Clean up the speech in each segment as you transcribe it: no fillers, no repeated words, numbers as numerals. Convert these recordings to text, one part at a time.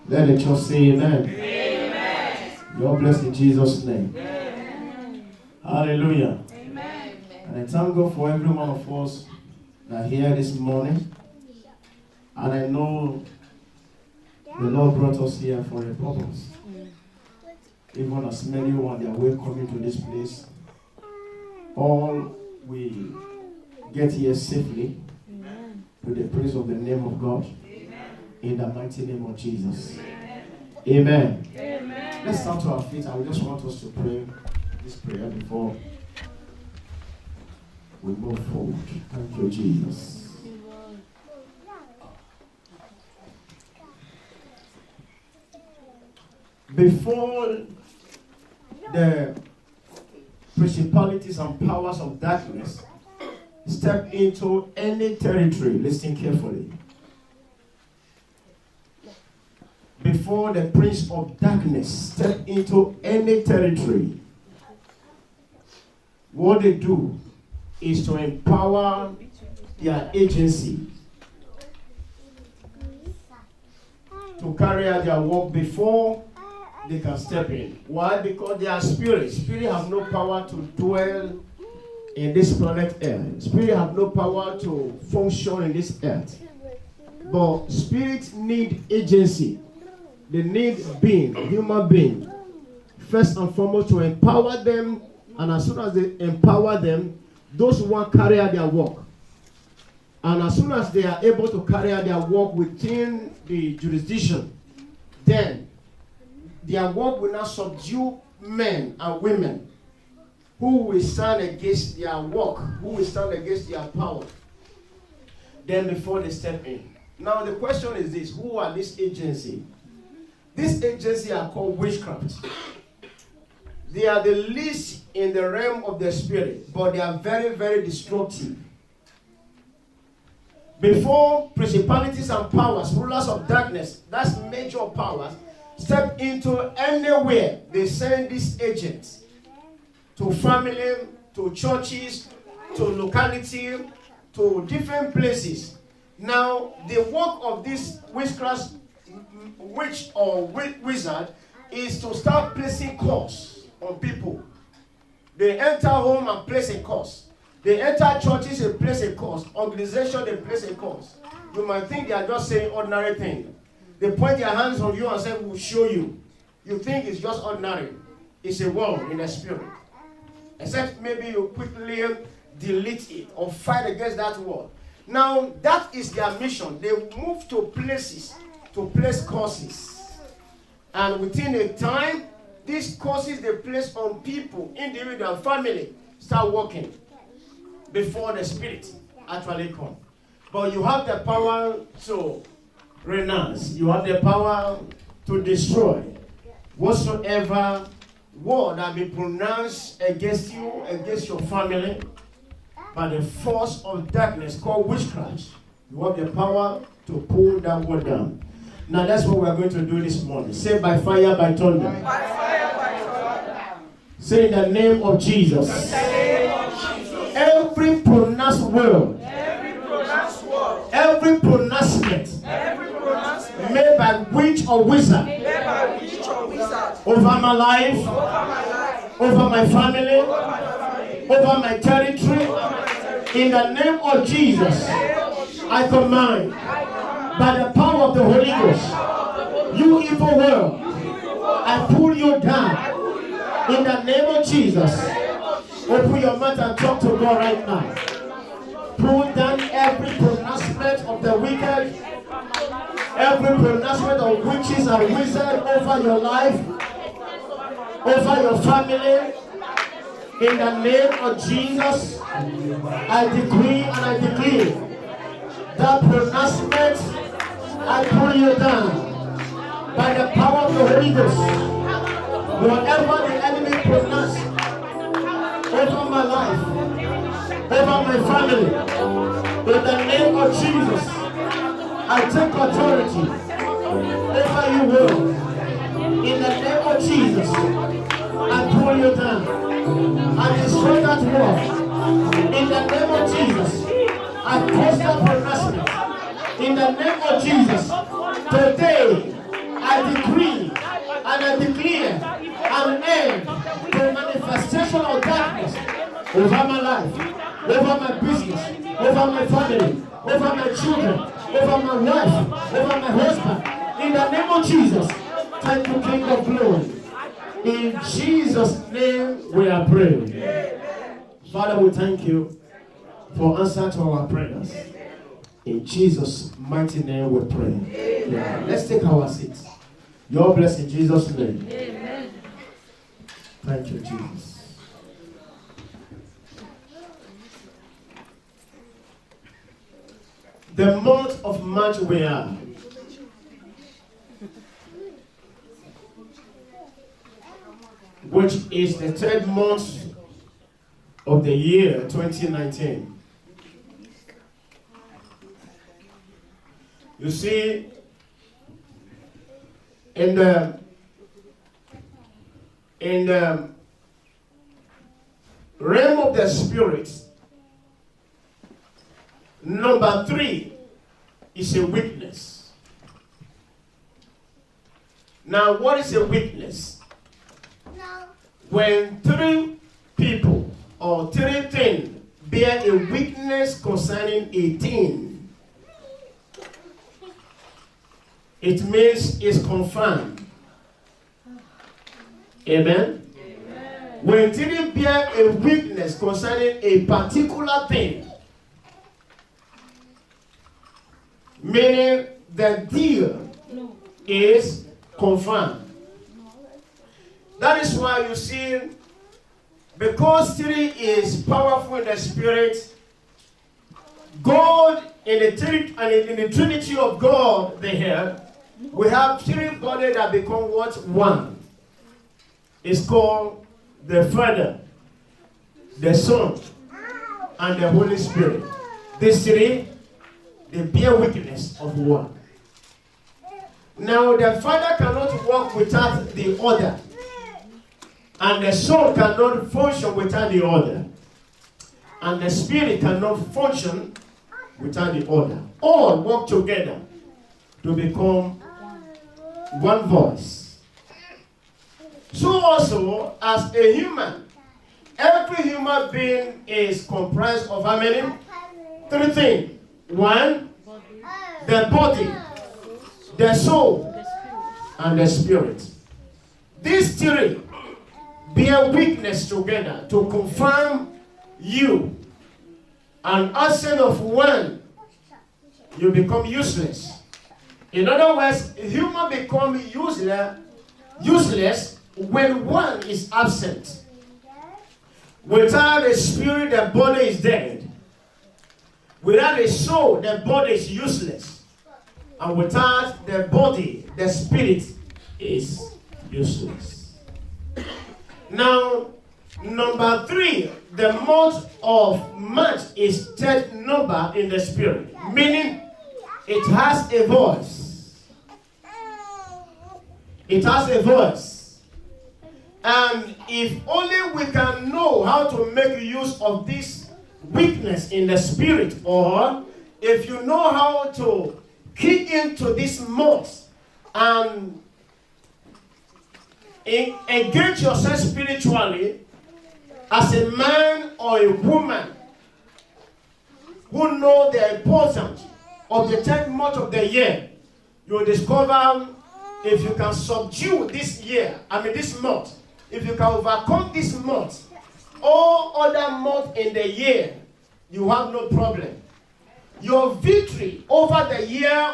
Let the church say amen. Amen. God bless in Jesus' name. Amen. Hallelujah. Amen. And I thank God for every one of us that are here this morning. And I know the Lord brought us here for a purpose. Even as many one that were coming to this place, all we get here safely to the praise of the name of God. In the mighty name of Jesus. Amen. Amen. Let's stand to our feet. I just want us to pray this prayer before we move forward. Thank you, Jesus. Before the principalities and powers of darkness step into any territory, listen carefully. Before the prince of darkness step into any territory, what they do is to empower their agency to carry out their work before they can step in. Why? Because they are spirit. Spirit have no power to dwell in this planet Earth. Spirit have no power to function in this earth. But spirits need agency. They need being, human being, first and foremost to empower them, and as soon as they empower them, those who want to carry out their work. And as soon as they are able to carry out their work within the jurisdiction, then their work will not subdue men and women who will stand against their work, who will stand against their power, then before they step in. Now the question is this: who are this agency? This agency are called witchcraft. They are the least in the realm of the spirit, but they are very, very destructive. Before principalities and powers, rulers of darkness, that's major powers, step into anywhere, they send these agents to family, to churches, to locality, to different places. Now, the work of this witchcraft witch or wizard is to start placing curse on people. They enter home and place a curse. They enter churches and place a curse. Organization, they place a curse. You might think they are just saying ordinary thing. They point their hands on you and say, we'll show you. You think it's just ordinary. It's a war in the spirit. Except maybe you quickly delete it or fight against that war. Now, that is their mission. They move to places to place curses. And within a time, these curses they place on people, individual, family, start working before the spirit actually comes. But you have the power to renounce. You have the power to destroy whatsoever word that be pronounced against you, against your family, by the force of darkness called witchcraft. You have the power to pull that word down. Now that's what we're going to do this morning. Say by fire, by thunder. By fire, by thunder. Say in the name of Jesus. In the name of Jesus. Every pronounced word. Every pronouncement. Made by witch or wizard. Over my life. Over my family. Over my territory. In the name of Jesus. I command. By the power of the Holy Ghost, you evil world, I pull you down in the name of Jesus. Open your mouth and talk to God right now. Pull down every pronouncement of the wicked, every pronouncement of witches and wizards over your life, over your family. In the name of Jesus, I decree and I declare that pronouncement. I pull you down by the power of the Holy Ghost. Whatever the enemy pronounced over my life, over my family, in the name of Jesus, I take authority over you world. In the name of Jesus, I pull you down. I destroy that wall. In the name of Jesus, I cause that pronouncement. In the name of Jesus, today I over my life, over my business, over my family, over my children, over my wife, over my husband. In the name of Jesus, thank you, King of Glory. In Jesus' name we are praying. Father, we thank you for answer to our prayers. In Jesus' mighty name we pray. Yeah. Let's take our seats. Your bless in Jesus' name. Amen. Thank you, Jesus. The month of March we are. Which is the third month of the year 2019. You see, in the realm of the spirit, number 3 is a weakness. Now, what is a weakness? When 3 people or 3 things bear a witness concerning a thing, it means it's confirmed. Amen? Amen. When 3 bear a witness concerning a particular thing, meaning the deal is confirmed. That is why you see, because 3 is powerful in the spirit, God in the Trinity of God, we have 3 bodies that become what? One. It's called the Father, the Son, and the Holy Spirit. These 3, they bear witness of one. Now the Father cannot work without the other. And the soul cannot function without the other. And the spirit cannot function without the other. All work together to become one voice. So also, as a human, every human being is comprised of how many? 3 things. 1, the body, the soul, and the spirit. These 3 bear witness together to confirm you. And absent of one, you become useless. In other words, a human becomes useless when one is absent. Without the spirit, the body is dead. Without the soul, the body is useless. And without the body, the spirit is useless. Now, number 3, the month of March is 3rd number in the spirit, meaning it has a voice. It has a voice. And if only we can know how to make use of this weakness in the spirit, or if you know how to key into this month and engage yourself spiritually as a man or a woman who know the importance of the 10th month of the year, you'll discover if you can subdue this month, if you can overcome this month, all other months in the year, you have no problem. Your victory over the year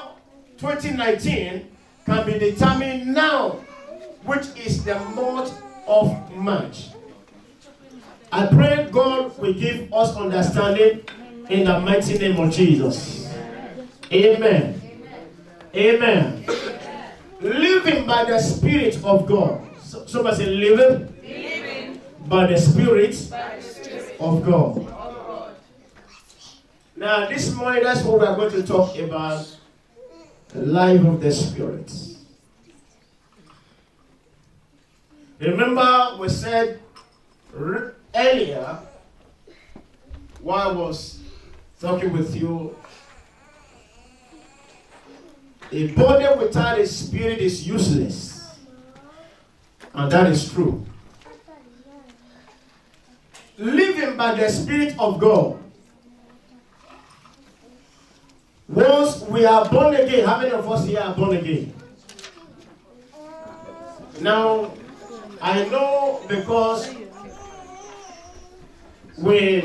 2019 can be determined now, which is the month of March. I pray God will give us understanding in the mighty name of Jesus. Amen. Amen. Living by the Spirit of God. Somebody say, living by the Spirit of God. Now, this morning, that's what we are going to talk about. The life of the Spirit. Remember, we said earlier, while I was talking with you, a body without a spirit is useless. And that is true. living by the Spirit of God. Once we are born again, how many of us here are born again? Now, I know because we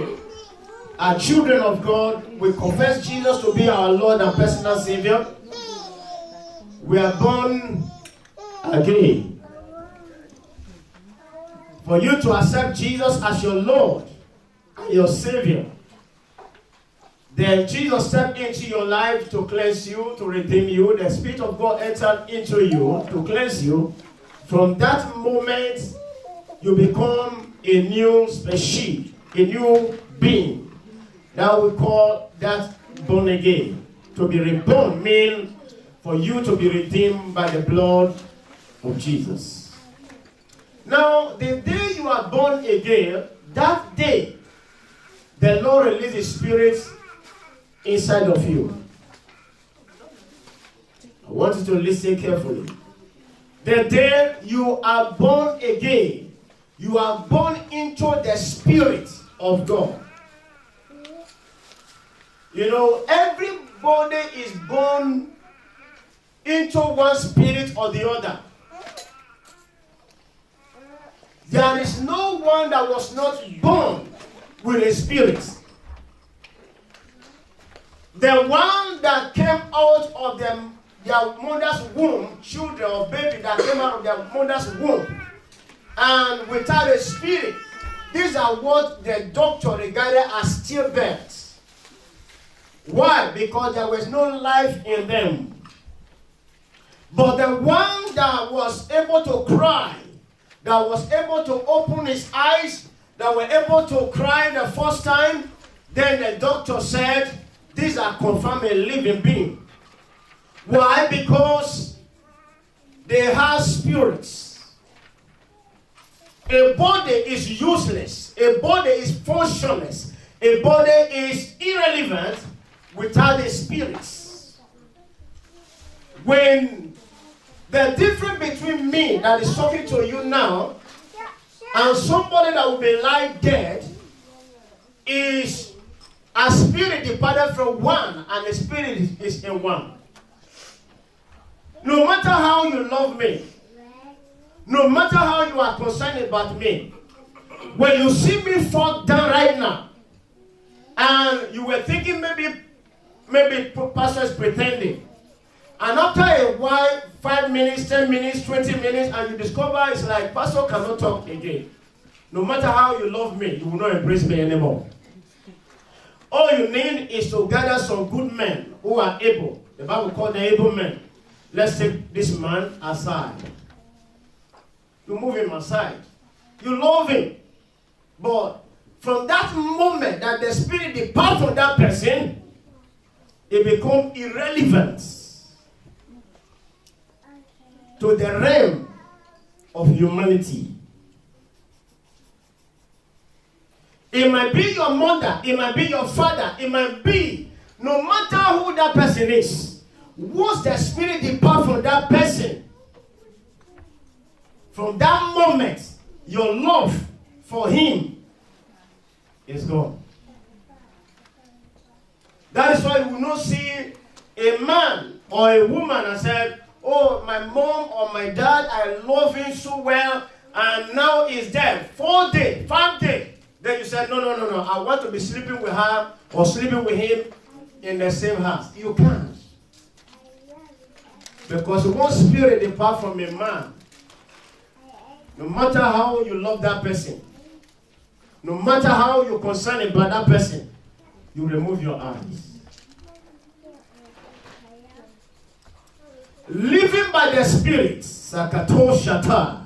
are children of God, we confess Jesus to be our Lord and personal Savior. We are born again. For you to accept Jesus as your Lord and your Savior, then Jesus stepped into your life to cleanse you, to redeem you. The Spirit of God entered into you to cleanse you. From that moment, you become a new species, a new being. That we call that born again. To be reborn means for you to be redeemed by the blood of Jesus. Now, the day you are born again, that day, the Lord released His Spirit inside of you. I want you to listen carefully. The day you are born again, you are born into the Spirit of God. You know, everybody is born into one spirit or the other. There is no one that was not born with a spirit. The one that came out of their mother's womb, children or baby that came out of their mother's womb, and without a spirit, these are what the doctor regarded as stillbirths. Why? Because there was no life in them. But the one that was able to cry, that was able to open his eyes, that were able to cry the first time, then the doctor said, these are confirmed a living being. Why? Because they have spirits. A body is useless. A body is functionless. A body is irrelevant without a spirit. When the difference between me that is talking to you now and somebody that will be lying dead is a spirit departed from one and a spirit is in one. No matter how you love me, no matter how you are concerned about me, when you see me fall down right now and you were thinking maybe pastor is pretending, and after a while, 5 minutes, 10 minutes, 20 minutes, and you discover it's like, pastor cannot talk again. No matter how you love me, you will not embrace me anymore. All you need is to gather some good men who are able. The Bible calls them able men. Let's take this man aside. You move him aside. You love him. But from that moment that the spirit departs from that person, it becomes irrelevant to the realm of humanity. It might be your mother, it might be your father, it might be, no matter who that person is, once the spirit departs from that person, from that moment, your love for him is gone. That is why you will not see a man or a woman and say, oh, my mom or my dad, I love him so well, and now he's dead. 4 days, 5 days. Then you said, no, I want to be sleeping with her or sleeping with him in the same house. You can't. Because one spirit depart from a man, no matter how you love that person, no matter how you're concerned about that person, you remove your eyes. Living by the Spirit, Sakato Shata.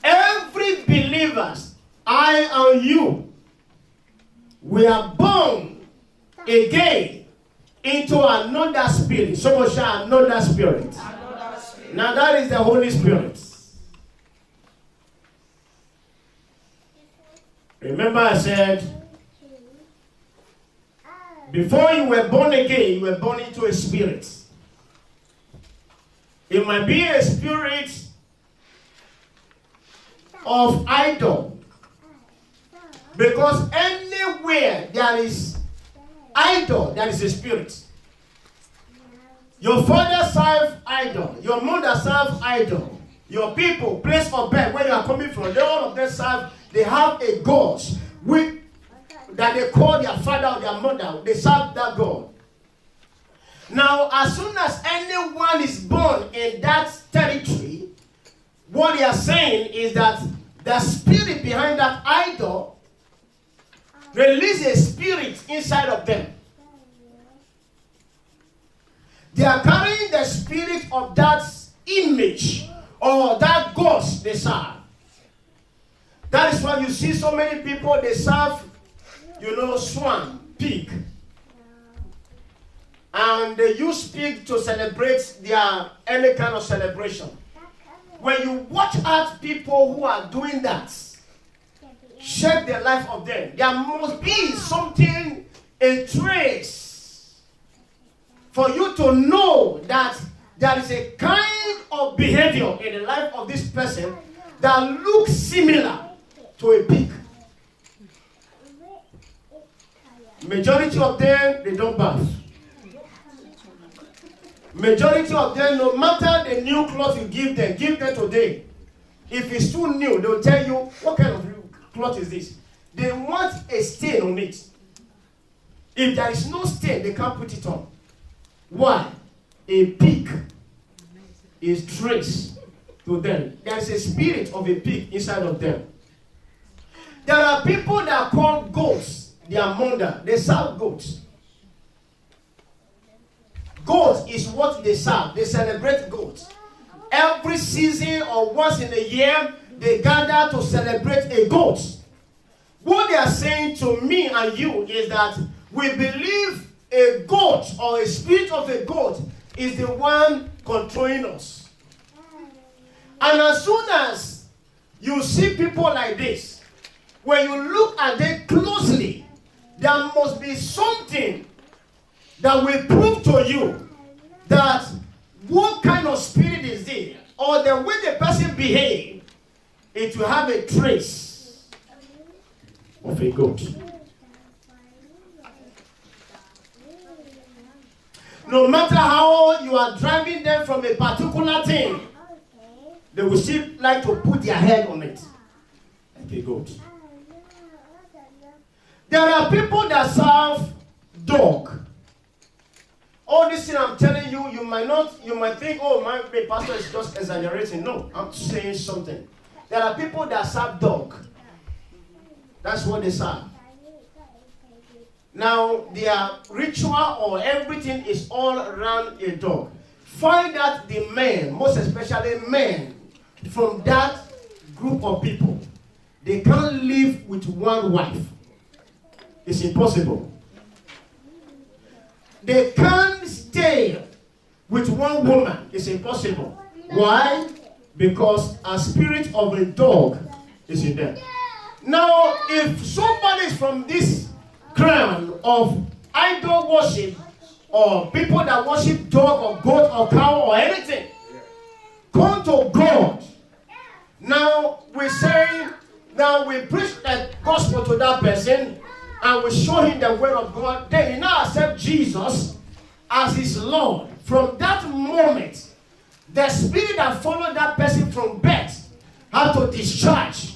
Every believer, I and you, we are born again into another spirit. Someone shall another spirit. Now that is the Holy Spirit. Remember I said, before you were born again, you were born into a spirit. It might be a spirit of idol. Because anywhere there is idol, there is a spirit. Your father served idol. Your mother served idol. Your people, place of birth, where you are coming from, they all of them serve. They have a god that they call their father or their mother. They serve that god. Now, as soon as anyone is born in that territory, what they are saying is that the spirit behind that idol release a spirit inside of them. They are carrying the spirit of that image or that ghost they serve. That is why you see so many people, they serve, swan, pig. And they use pig to celebrate any kind of celebration. When you watch out people who are doing that, check the life of them. There must be something, a trace, for you to know that there is a kind of behavior in the life of this person that looks similar to a pig. Majority of them, they don't bath. Majority of them, no matter the new clothes you give them today. If it's too new, they'll tell you, what kind of cloth is this? They want a stain on it. If there is no stain, they can't put it on. Why? A pig is traced to them. There is a spirit of a pig inside of them. There are people that are called goats. They are munda. They serve goats. Goats is what they serve. They celebrate goats. Every season or once in a year, they gather to celebrate a goat. What they are saying to me and you is that we believe a goat or a spirit of a goat is the one controlling us. And as soon as you see people like this, when you look at them closely, there must be something that will prove to you that what kind of spirit is there, or the way the person behaves, it will have a trace of a goat. No matter how you are driving them from a particular thing, they will still like to put their head on it, like a goat. There are people that serve dog. All this thing I'm telling you, you might think, oh, my pastor is just exaggerating. No, I'm saying something. There are people that serve dog. That's what they serve. Now, their ritual or everything is all around a dog. Find out the men, most especially men, from that group of people. They can't live with one wife. It's impossible. They can't stay with one woman. It's impossible. Why? Because a spirit of a dog is in them. Now, if somebody is from this crown of idol worship, or people that worship dog or goat or cow or anything, come to God. Now we preach the gospel to that person, and we show him the word of God. Then he now accepts Jesus as his Lord. From that moment, the spirit that followed that person from birth had to discharge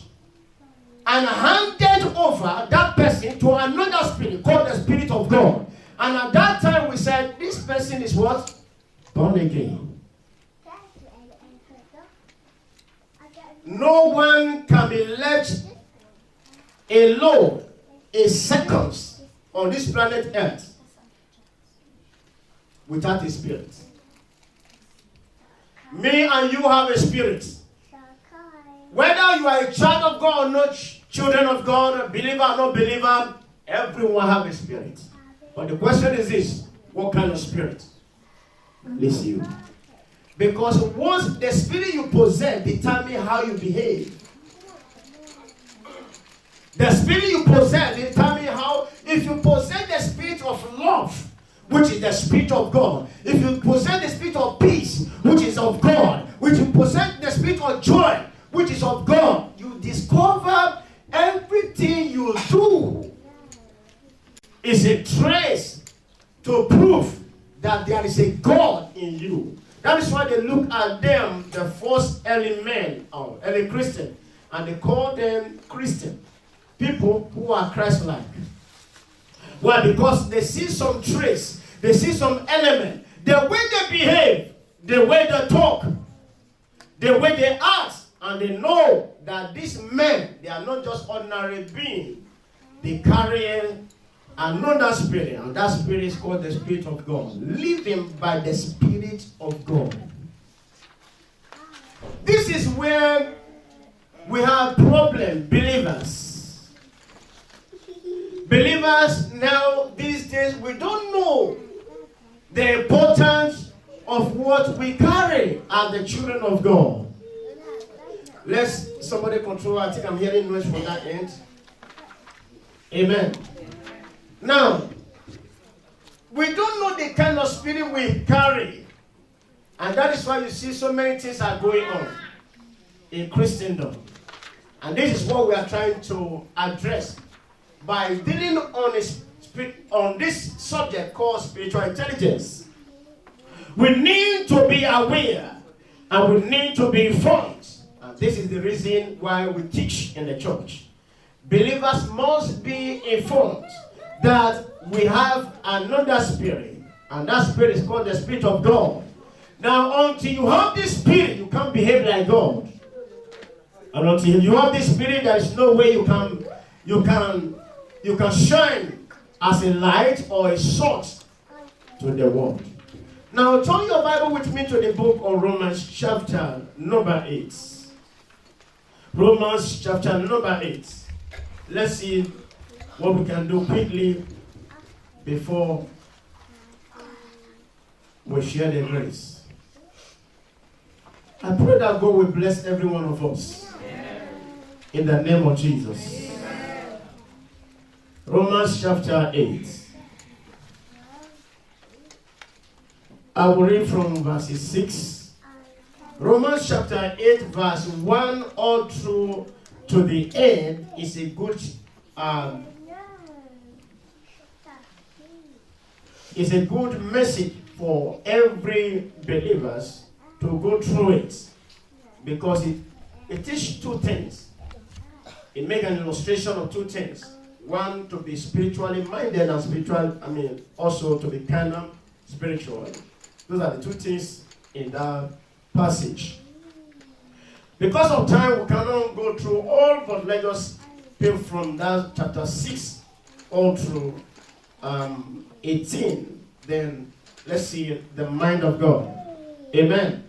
and handed over that person to another spirit called the Spirit of God. And at that time we said, this person is what? Born again. No one can be left alone a second on this planet Earth without a spirit. Me and you have a spirit. Whether you are a child of God or not, children of God, believer or not believer, everyone have a spirit. But the question is this: what kind of spirit leads you? Because once the spirit you possess determines how you behave. The spirit you possess determines how. If you possess the spirit of love, which is the spirit of God, if you possess the spirit of peace, which is of God, if you possess the spirit of joy, which is of God, you discover everything you do is a trace to prove that there is a God in you. That is why they look at them, the first early men, or early Christian, and they call them Christian. People who are Christ-like. Well, because they see some trace, they see some element, the way they behave, the way they talk, the way they act, and they know that these men, they are not just ordinary beings. They carry another spirit, and that spirit is called the Spirit of God. Living by the Spirit of God. This is where we have problem, believers. Believers now, these days, we don't know the importance of what we carry as the children of God. Let's somebody control. I think I'm hearing noise from that end. Amen. Now, we don't know the kind of spirit we carry. And that is why you see so many things are going on in Christendom. And this is what we are trying to address by dealing on this subject called spiritual intelligence. We need to be aware and we need to be informed. And this is the reason why we teach in the church. Believers must be informed that we have another spirit, and that spirit is called the Spirit of God. Now, until you have this spirit, you can't behave like God. And until you have this spirit, there is no way you can shine as a light or a salt to the world. Now, turn your Bible with me to the book of Romans chapter number 8. Romans chapter number 8. Let's see what we can do quickly before we share the grace. I pray that God will bless every one of us. Amen. In the name of Jesus. Amen. Romans chapter 8. I will read from verses 6. Romans chapter 8 verse 1 all through to the end is a good message for every believers to go through it, because it teaches two things. It makes an illustration of two things. One, to be spiritually minded, and also to be carnal spiritual. Those are the two things in that passage. Because of time, we cannot go through all, but let us pick from that chapter 6 all through 18. Then let's see the mind of God. Amen.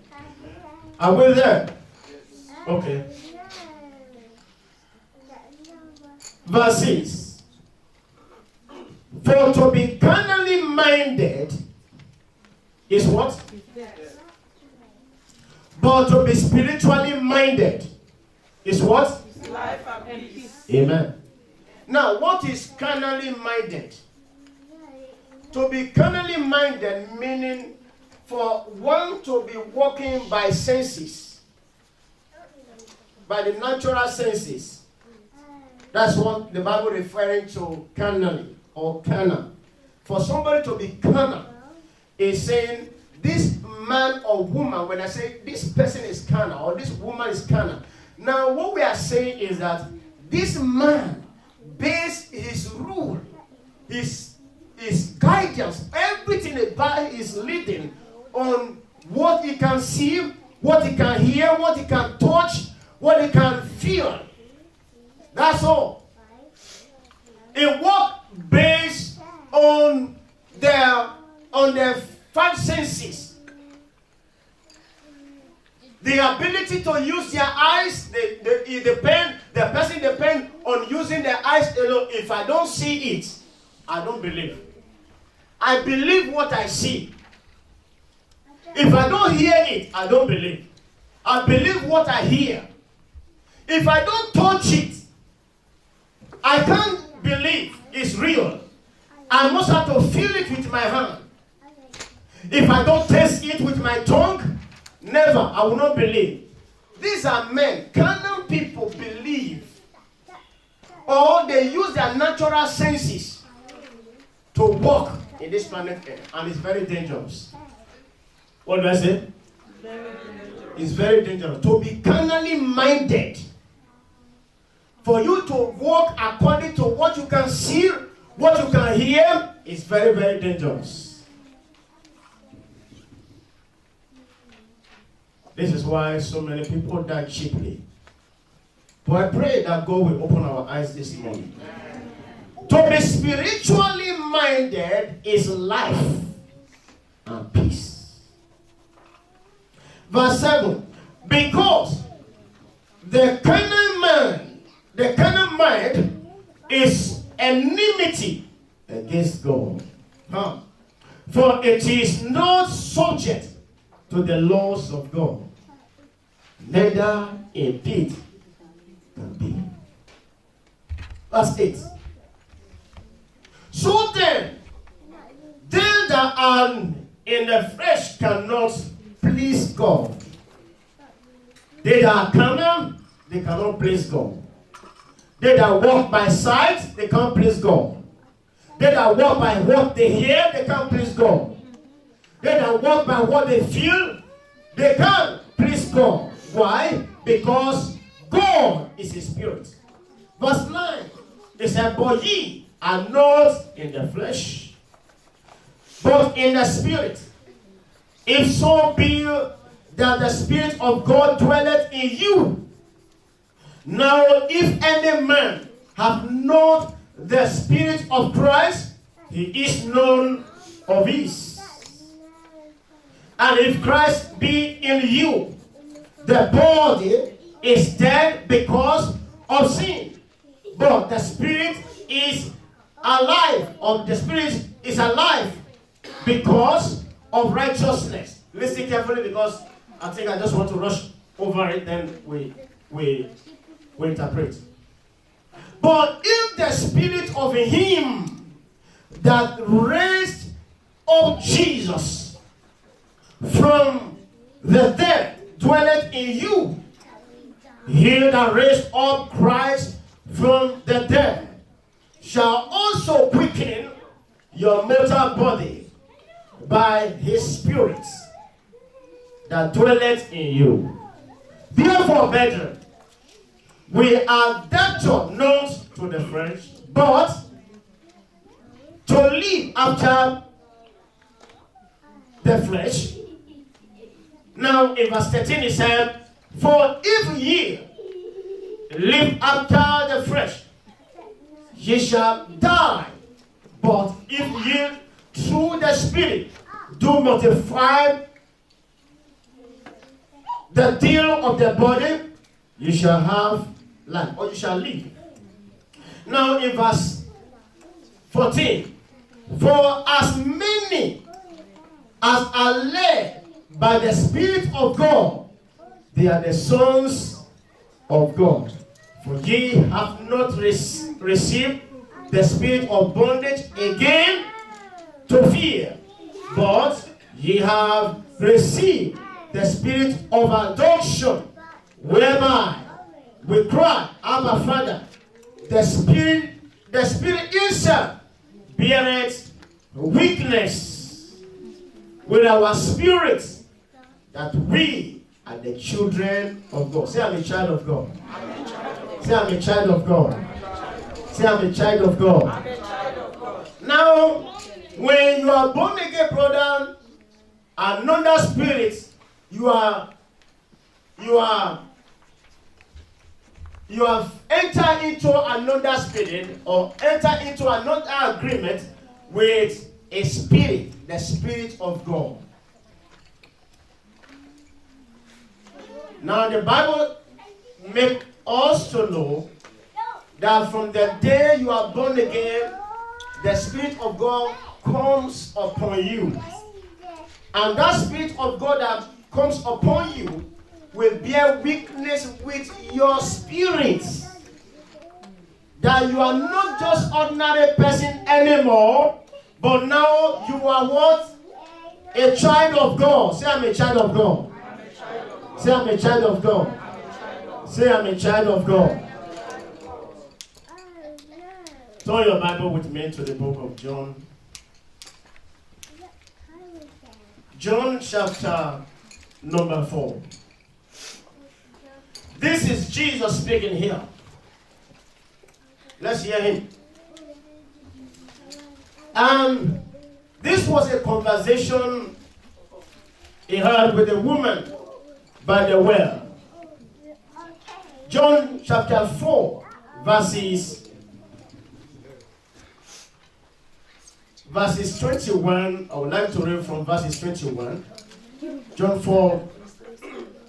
Are we there? Okay. Verse 6. For to be carnally minded is what? But to be spiritually minded is what? Life and peace. Amen. Now, what is carnally minded? To be carnally minded meaning for one to be walking by senses, by the natural senses. That's what the Bible referring to carnally or carnal. For somebody to be carnal is saying this man or woman, when I say this person is carnal or this woman is carnal. Now what we are saying is that this man based his rule, his guidance, everything about his leading on what he can see, what he can hear, what he can touch, what he can feel. That's all. It works based on their five senses. The ability to use their eyes, the person depends on using their eyes alone. If I don't see it, I don't believe. I believe what I see. If I don't hear it, I don't believe. I believe what I hear. If I don't touch it, I can't believe it's real. I must have to feel it with my hand. If I don't taste it with my tongue, never, I will not believe. These are men. Carnal people believe or they use their natural senses to walk in this planet Earth, and it's very dangerous. What do I say? It's very dangerous. To be carnally minded, for you to walk according to what you can see, what you can hear, is very, very dangerous. This is why so many people die cheaply. But I pray that God will open our eyes this morning. To be spiritually minded is life and peace. Verse 7. Because the carnal mind is enmity against God. For it is not subject to the laws of God, neither indeed can be. Verse 8. So then, they that are in the flesh cannot please God. They that are carnal, they cannot please God. They that walk by sight, they can't please God. They that walk by what they hear, they can't please God. They that walk by what they feel, they can't please God. Why? Because God is a spirit. Verse 9, it said, but ye are not in the flesh, but in the spirit. If so be that the Spirit of God dwelleth in you. Now, if any man have not the Spirit of Christ, he is none of his. And if Christ be in you, the body is dead because of sin, but the Spirit is alive, or the Spirit is alive because of righteousness. Listen carefully, because I think I just want to rush over it, then we interpret. But if the Spirit of him that raised up Jesus from the dead dwelleth in you, he that raised up Christ from the dead shall also quicken your mortal body by his Spirit that dwelleth in you. Therefore, brethren, we are debtors not to the flesh, but to live after the flesh. Now, in verse 13, it said, for if ye live after the flesh, ye shall die. But if ye through the Spirit do mortify the deal of the body, you shall have life, or you shall live. Now in verse 14, for as many as are led by the Spirit of God, they are the sons of God. For ye have not received the spirit of bondage again to fear, but ye have received the spirit of adoption, whereby we cry, Abba Father. The Spirit himself beareth witness with our spirits that we are the children of God. Say, I'm a child of God. Say, I'm a child of God. Say, I'm a child of God. Now, when you are born again, brother, another spirit, you have entered into another spirit, or entered into another agreement with a spirit, the Spirit of God. Now the Bible makes us to know that from the day you are born again, the Spirit of God comes upon you. And that Spirit of God that comes upon you will bear witness with your spirit that you are not just ordinary person anymore, but now you are what? A child of God. Say, I'm a child of God. Say, I'm a child of God. Say, I'm a child of God. Turn your Bible with me to the book of John. John chapter number 4. This is Jesus speaking here. Let's hear him. This was a conversation he had with a woman by the well. John chapter 4, verses 21. I would like to read from verses 21. John 4,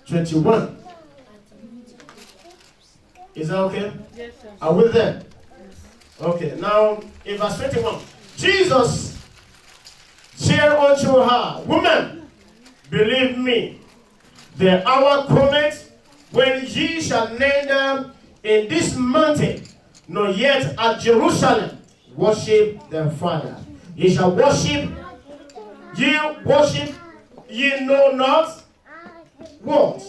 21. Is that okay? Yes, sir. Are we there? Okay, now in verse 21, Jesus said unto her, Woman, believe me, the hour cometh when ye shall neither in this mountain nor yet at Jerusalem worship the Father. Ye shall worship, ye know not what.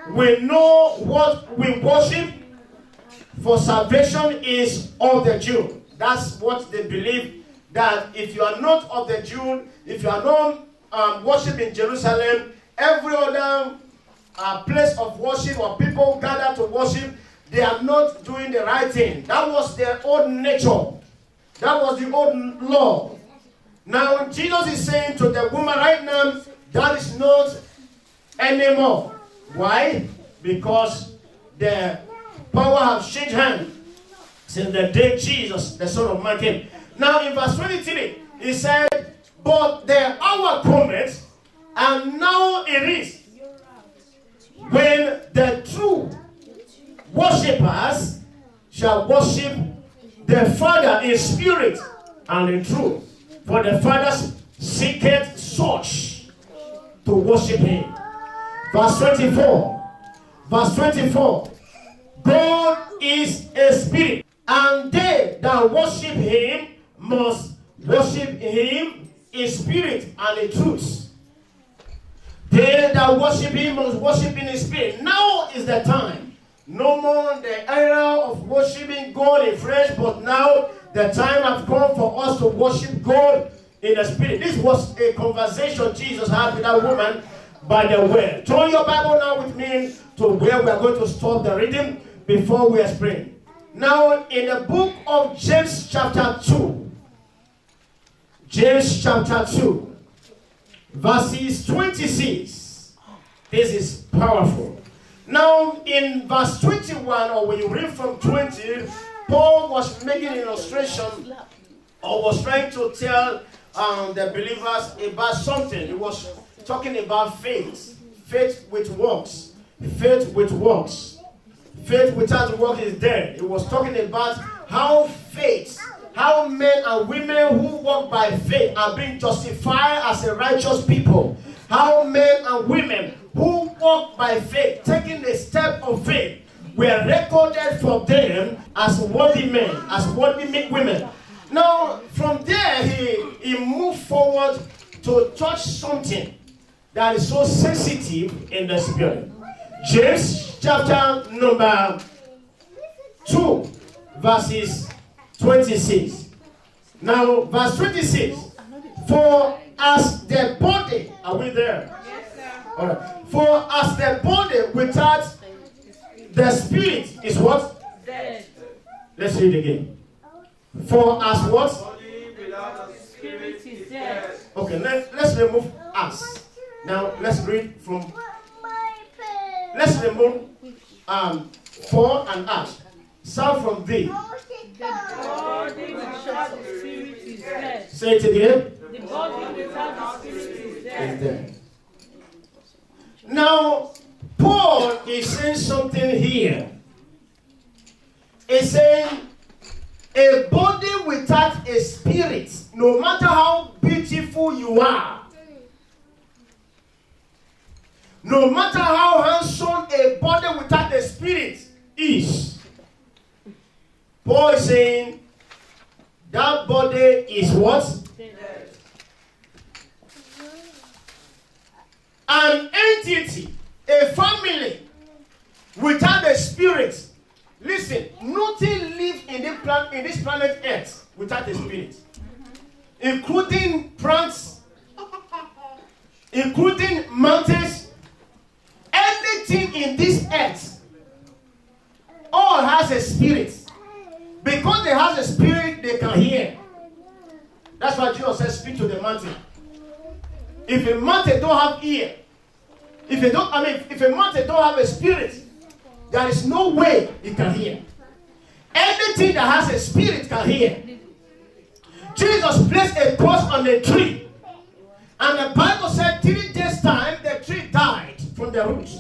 We know what we worship, for salvation is of the Jew. That's what they believe, that if you are not of the Jew, if you are not worship in Jerusalem, every other place of worship or people gather to worship, they are not doing the right thing. That was their old nature. That was the old law. Now Jesus is saying to the woman right now, that is not anymore. Why? Because the power has changed hands since the day Jesus, the Son of Man, came. Now in verse 23, he said, But the hour cometh, and now it is, when the true worshippers shall worship the Father in spirit and in truth. For the Father seeketh such to worship him. Verse 24. Verse 24. God is a spirit, and they that worship him must worship him in spirit and in truth. They that worship him must worship in his spirit. Now is the time. No more the era of worshiping God in flesh, but now the time has come for us to worship God in the spirit. This was a conversation Jesus had with that woman by the well. Turn your Bible now with me to where we are going to stop the reading before we explain. Now in the book of James chapter 2. James chapter 2. Verses 26. This is powerful. Now in verse 21, or when you read from 20, Paul was making an illustration, or was trying to tell the believers about something. He was talking about faith. Faith with works. Faith with works. Faith without work is dead. He was talking about how faith, how men and women who walk by faith are being justified as a righteous people. How men and women who walk by faith, taking the step of faith, were recorded for them as worthy men, as worthy women. Now, from there, he moved forward to touch something that is so sensitive in the spirit. James chapter number 2, verses 26. Now, verse 26. For as the body, are we there? Yes, sir. All right. For as the body without the spirit is what? Dead. Let's read again. For as what? Spirit is dead. Okay, let's remove us. Now let's read from. Let's remove for and us. Start from thee. The body without the spirit is dead. Say it again. The body without the spirit is Is dead. there. Now, Paul is saying something here. He's saying a body without a spirit, no matter how beautiful you are, no matter how handsome a body without a spirit is, Paul is saying that body is what? Dead. An entity, a family without a spirit. Listen, nothing lives in this planet Earth without a spirit, including plants, including mountains, anything in this earth, all has a spirit. Because they have a spirit, they can hear. That's why Jesus says, speak to the mountain. If a mountain don't have ear, if a mountain don't have a spirit, there is no way it can hear. Anything that has a spirit can hear. Jesus placed a cross on a tree, and the Bible said 3 days time the tree died from the roots.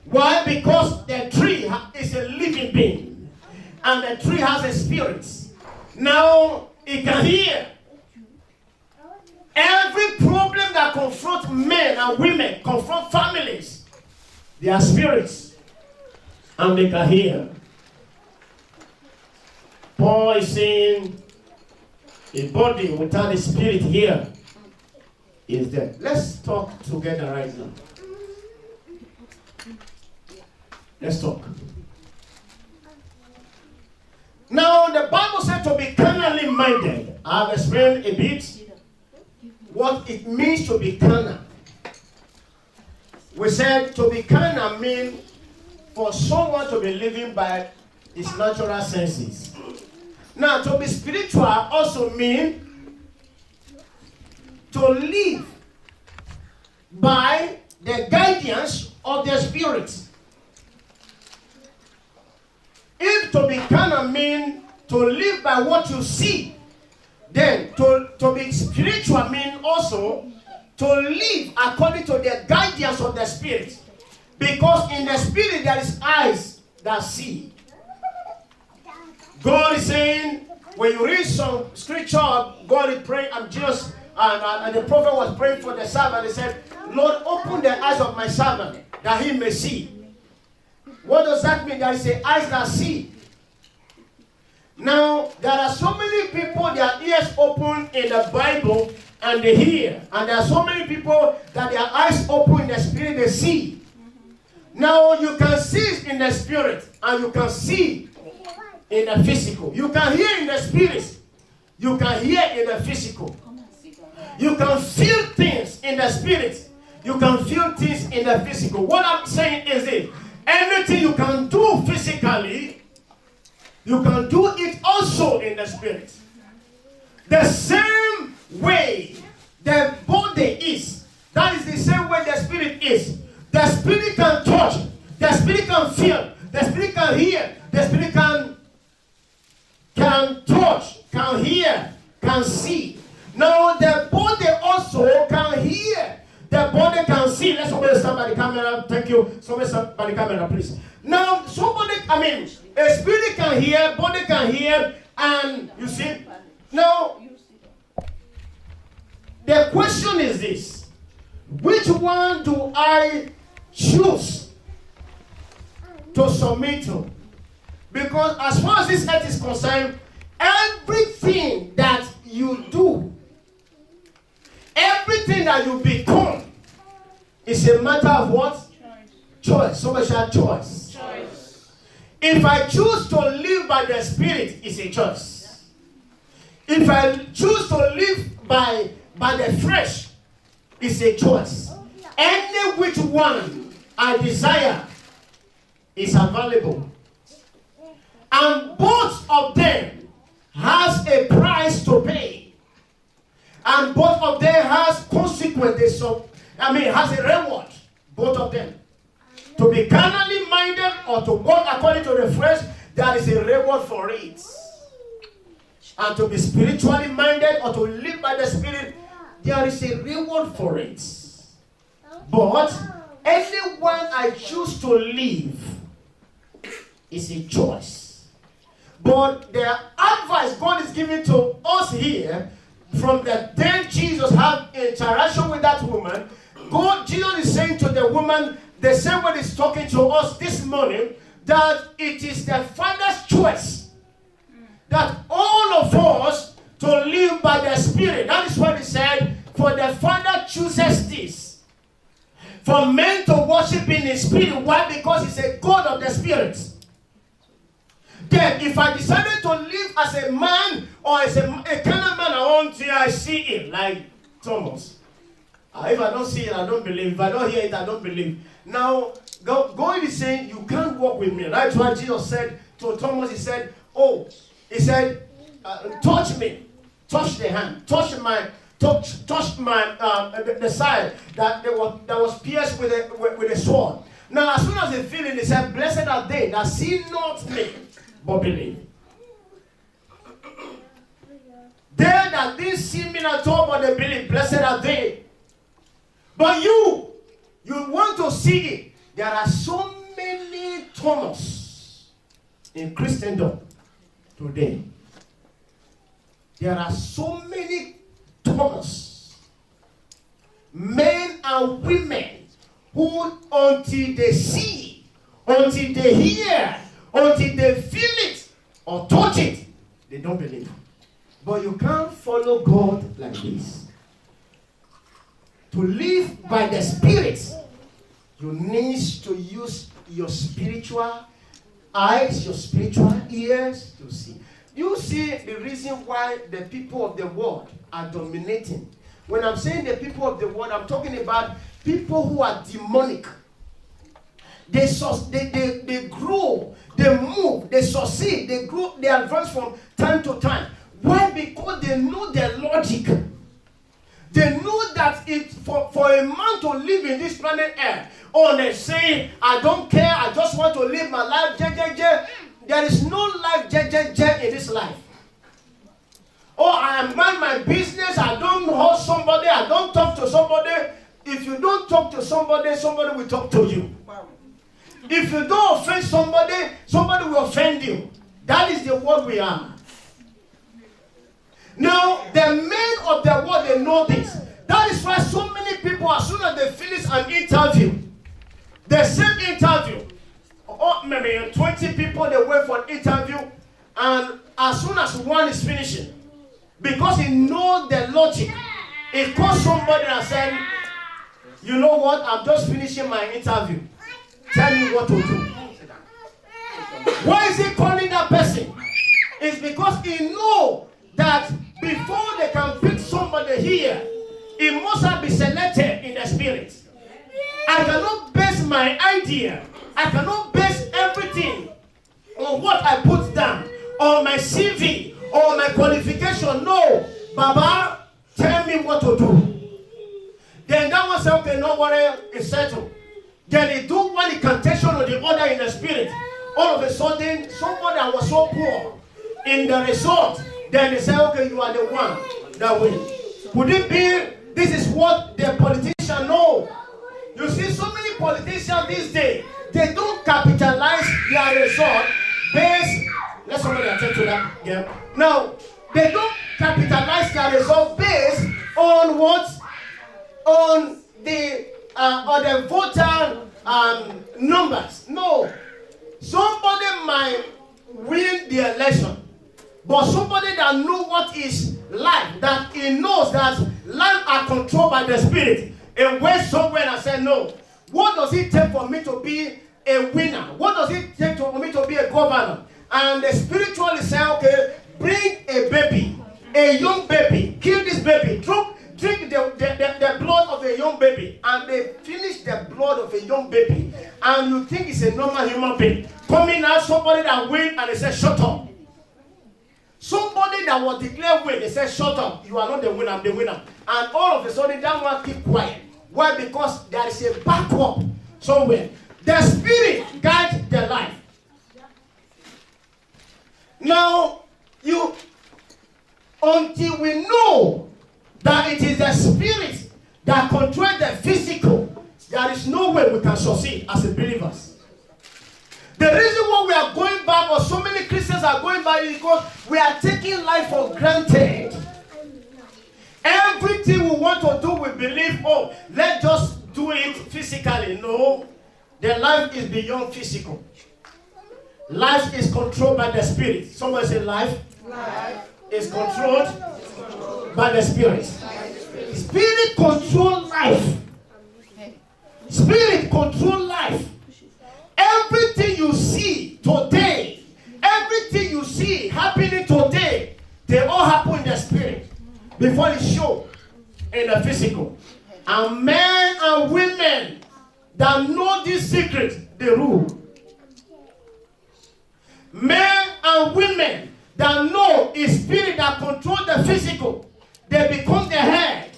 Why? Because the tree is a living being, and the tree has a spirit. Now it can hear. Every problem that confronts men and women, confront families, they are spirits, and they can hear. Paul is saying a body without a spirit here is dead. Let's talk together right now. Let's talk. Now, the Bible said to be carnally minded. I have explained a bit what it means to be carnal. We said to be carnal means for someone to be living by his natural senses. Now, to be spiritual also means to live by the guidance of the Spirit. If to be carnal means to live by what you see, then to be spiritual means also to live according to the guidance of the Spirit. Because in the Spirit there is eyes that see. God is saying, when you read some scripture, God is praying, and Jesus and the prophet was praying for the servant. He said, Lord, open the eyes of my servant that he may see. What does that mean? That is the eyes that see. Now, there are so many people, their ears open in the Bible and they hear. And there are so many people that their eyes open in the spirit, they see. Now, you can see in the spirit and you can see in the physical. You can hear in the spirit. You can hear in the physical. You can feel things in the spirit. You can feel things in the physical. What I'm saying is this. Anything you can do physically, you can do it also in the spirit. The same way the body is, that is the same way the spirit is. The spirit can touch, the spirit can feel, the spirit can hear, the spirit can touch, can hear, can see. Now the body also can hear. The body can see. Let's somebody stand by the camera. Thank you. Somebody stand by the camera, please. Now, a spirit can hear, body can hear, and you see. Now, the question is this. Which one do I choose to submit to? Because as far as this earth is concerned, everything that you do, everything that you become, is a matter of what? Choice. Somebody should have choice. If I choose to live by the Spirit, it's a choice. If I choose to live by the flesh, it's a choice. Any which one I desire is available. And both of them has a price to pay. And both of them has consequences. Has a reward. Both of them. To be carnally minded or to walk according to the flesh, there is a reward for it. And to be spiritually minded or to live by the Spirit, there is a reward for it. But anyone I choose to live is a choice. But the advice God is giving to us here, from the day Jesus had interaction with that woman, Jesus is saying to the woman, the same way he's talking to us this morning, that it is the Father's choice that all of us to live by the Spirit. That is what he said, for the Father chooses this, for men to worship in his Spirit. Why? Because he's a God of the Spirit. Then, if I decided to live as a man or as a kind of man I want to, I see it like Thomas. If I don't see it, I don't believe. If I don't hear it, I don't believe. Now, God is saying, you can't walk with me. That's why Jesus said to Thomas, he said, touch me, touch the hand, touch the side that was pierced with a sword. Now, as soon as they feel it, they said, blessed are they that see not me, but believe. They that didn't see me at all, but they believe, blessed are they. But you want to see it. There are so many Thomas in Christendom today. There are so many Thomas, men and women, who until they see, until they hear, until they feel it or touch it, they don't believe. But you can't follow God like this. To live by the Spirit, you need to use your spiritual eyes, your spiritual ears to see. You see the reason why the people of the world are dominating. When I'm saying the people of the world, I'm talking about people who are demonic. They grow, they move, they succeed, they grow, they advance from time to time. Why? Because they know their logic. They know that for a man to live in this planet Earth, they say, I don't care, I just want to live my life, There is no life, in this life. I mind my business, I don't hold somebody, I don't talk to somebody. If you don't talk to somebody, somebody will talk to you. If you don't offend somebody, somebody will offend you. That is the world we are. Now, the men of the world, they know this. That is why so many people, as soon as they finish an interview, the same interview, maybe 20 people, they wait for an interview, and as soon as one is finishing, because he knows the logic, he calls somebody and said, you know what, I'm just finishing my interview. Tell me what to do. Why is he calling that person? It's because he knows that before they can pick somebody here, it must have been selected in the spirit. I cannot base my idea, I cannot base everything on what I put down, on my CV, or my qualification. No, Baba, tell me what to do. Then that one said, okay, no worry, it's settled. Then he do one incantation or the other in the spirit. All of a sudden, somebody that was so poor in the resort, then they say, okay, you are the one that wins. Could it be this is what the politician know? You see, so many politicians these days, they don't capitalize their result based. Let somebody attend to that. Yeah. Now, they don't capitalize their result based on what? On the voter numbers. No. Somebody might win the election, but somebody that knows what is life, that he knows that life are controlled by the spirit, and went somewhere and said, no, what does it take for me to be a winner? What does it take for me to be a governor? And the spiritually say, okay, bring a baby, a young baby, kill this baby, drink the blood of a young baby, and they finish the blood of a young baby, and you think it's a normal human being. Coming out, somebody that win, and they say, shut up. Somebody that was declared win, they say, shut up. You are not the winner, I'm the winner. And all of a sudden, that one keep quiet. Why? Because there is a backup somewhere. The spirit guides their life. Now, until we know that it is the spirit that controls the physical, there is no way we can succeed as believers. The reason why we are going back, or so many Christians are going back, is because we are taking life for granted. Everything we want to do, we believe, let's just do it physically. No, the life is beyond physical. Life is controlled by the spirit. Somebody say life is controlled by the spirit. Spirit control life. Spirit control life. Everything you see today, everything that know this secret, they rule. Men and women that know a spirit that controls the physical, they become the head.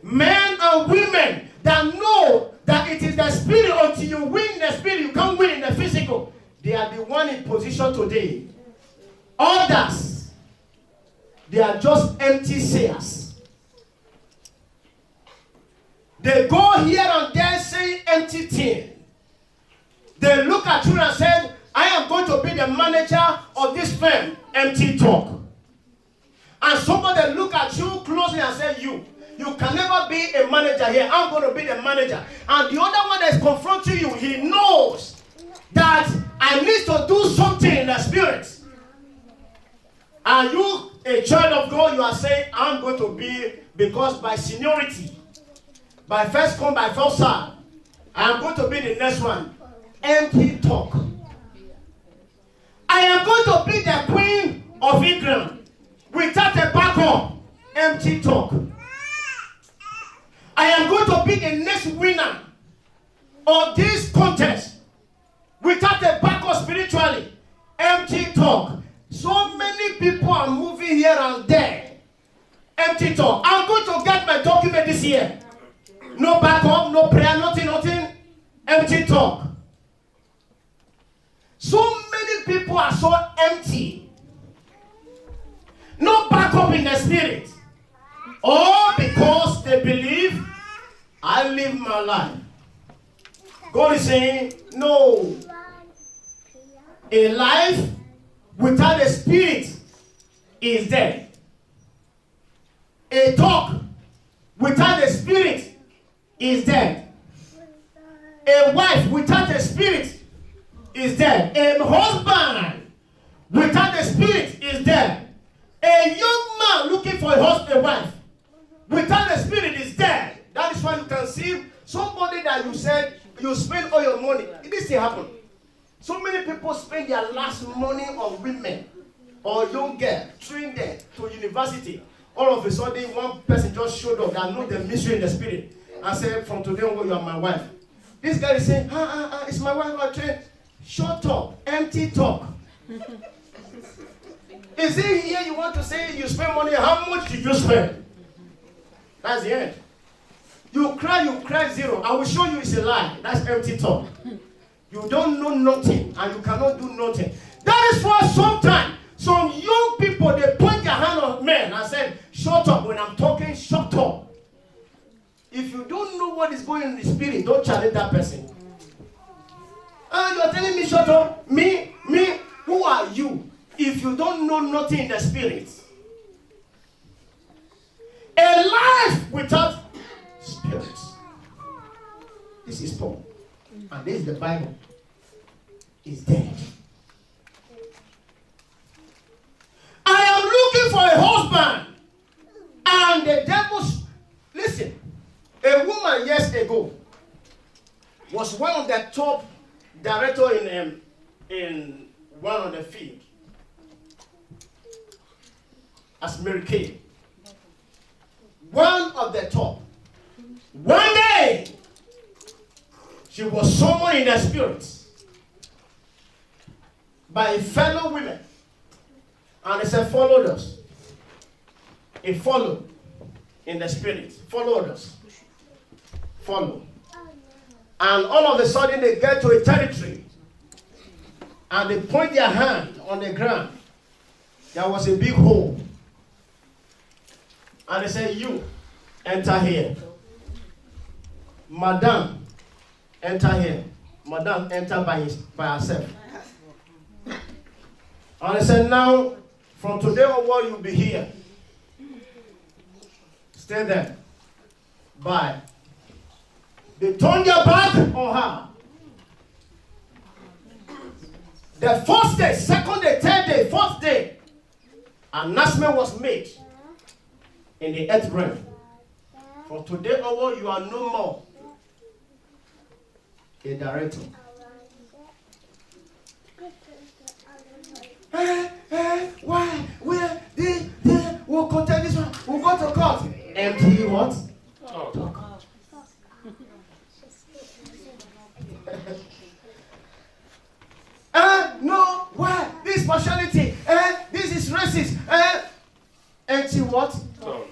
Men and women that know that it is the spirit, until you win the spirit, you can't win in the physical. They are the one in position today. Others, they are just empty sayers. They go here and there saying empty things. They look at you and say, I am going to be the manager of this firm. Empty talk. And somebody look at you closely and say, you can never be a manager here. I'm going to be the manager. And the other one that is confronting you, he knows that I need to do something in the spirit. And you, a child of God, you are saying, I'm going to be, because by seniority, by first come, by first serve, I'm going to be the next one. Empty talk. I am going to be the queen of England without a backup. Empty talk. I am going to be the next winner of this contest without a backup spiritually. Empty talk. So many people are moving here and there. Empty talk. I'm going to get my document this year. No backup, no prayer, nothing. Empty talk. So many people are so empty. No backup in the spirit. All because they believe I live my life. God is saying, no. A life without a spirit is dead. A talk without a spirit is dead. A wife without a spirit is dead. A husband without a spirit is dead. A young man looking for a wife without a spirit is dead. That is why you can see somebody that you said you spend all your money. This thing happen. So many people spend their last money on women or young girls, train them to university. All of a sudden, one person just showed up that knows the mystery in the spirit and said, from today on, you are my wife. This guy is saying, it's my wife I train. Shut up, empty talk. Is it here you want to say you spend money? How much did you spend? That's the end. You cry zero. I will show you it's a lie. That's empty talk. You don't know nothing and you cannot do nothing. That is why sometimes some young people, they point their hand on men and say, shut up. When I'm talking, shut up. If you don't know what is going on in the spirit, don't challenge that person. You're telling me shut up? Me? Who are you? If you don't know nothing in the spirit. A life without spirit. This is Paul. And this is the Bible. Is dead. I am looking for a husband. And the devil's... Listen. A woman years ago was one of the top directors in one of the field. As Mary Kay. One of the top. One day, she was summoned in the spirit by fellow women. And they said, follow us. He followed in the spirit. Followed us. Follow. And all of a sudden they get to a territory. And they point their hand on the ground. There was a big hole. And they said, you, enter here. Madam, enter here. Madam, enter by herself. And they said, now, from today onward, you'll be here. Stay there. Bye. They turned their back on her. The first day, second day, third day, fourth day, announcement was made in the earth realm. From today onward, you are no more a director. Why? Where? We'll contest this one. We'll go to court. Empty what? Talk. No, why? This partiality, this is racist, until what? Talk.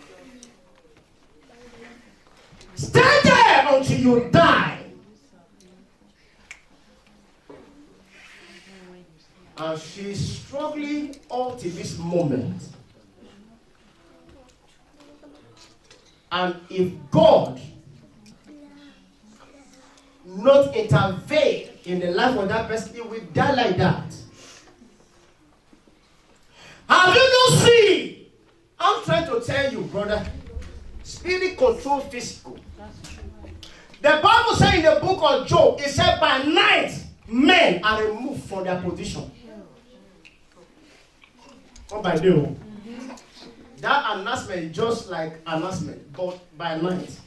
Stay there until you die. And she's struggling up to this moment. And if God not intervene in the life of that person, he will die like that. Have you not seen? I'm trying to tell you, brother, spirit controls physical. The Bible says in the book of Job, it said by night, men are removed from their position. Not by day. That announcement is just like announcement, but by night.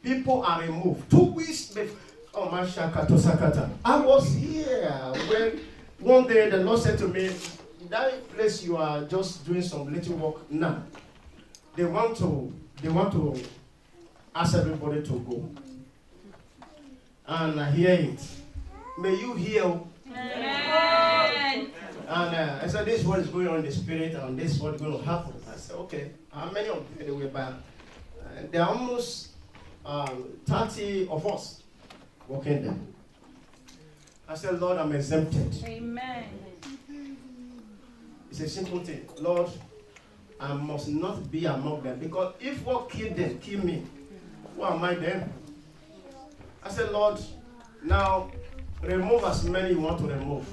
People are removed. 2 weeks before. Oh, my Shakato Sakata. I was here when one day the Lord said to me, that place you are just doing some little work now. They want to ask everybody to go. And I hear it. May you hear. Amen. And I said, this is what is going on in the spirit, and this is what is going to happen. I said, okay, how many of you were back? There are almost 30 of us working there. I said, Lord, I'm exempted. Amen. It's a simple thing. Lord, I must not be among them, because if what killed them, kill me, who am I then? I said, Lord, now remove as many you want to remove.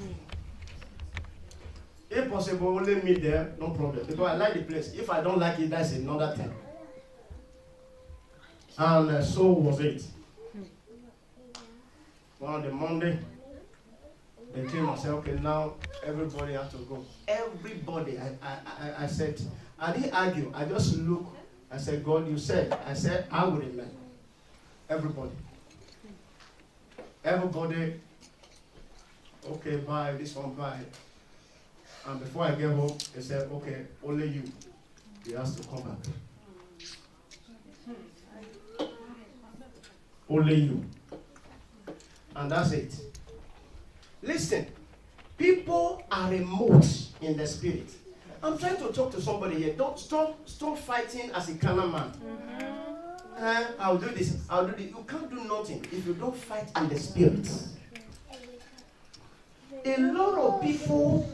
If possible, only me there, no problem. Because I like the place. If I don't like it, that's another thing. And so was it. On the Monday, they came and said, okay, now everybody has to go. Everybody, I said, I didn't argue. I just looked. I said, God, you said. I said, I will remain. Everybody. Everybody, okay, bye, this one, bye. And before I get home, they said, okay, only you. You have to come back. Only you. And that's it. Listen, people are remote in the spirit. I'm trying to talk to somebody here. Don't stop fighting as a carnal man. I'll do this. I'll do this. You can't do nothing if you don't fight in the spirit. A lot of people,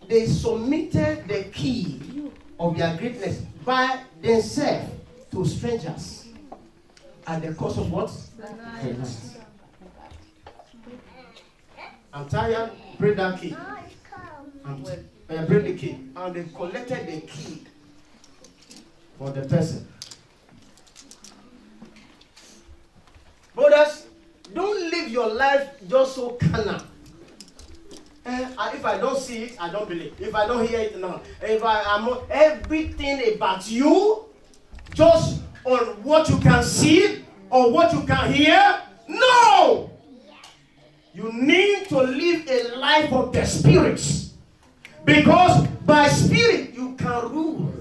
they submitted the key of their greatness by themselves to strangers at the cost of what? I'm tired. Bring that key. Bring the key. And they collected the key for the person. Brothers, don't live your life just so carnal. If I don't see it, I don't believe. If I don't hear it, no. If I'm everything about you, just on what you can see or what you can hear, no. You need to live a life of the spirits, because by spirit you can rule.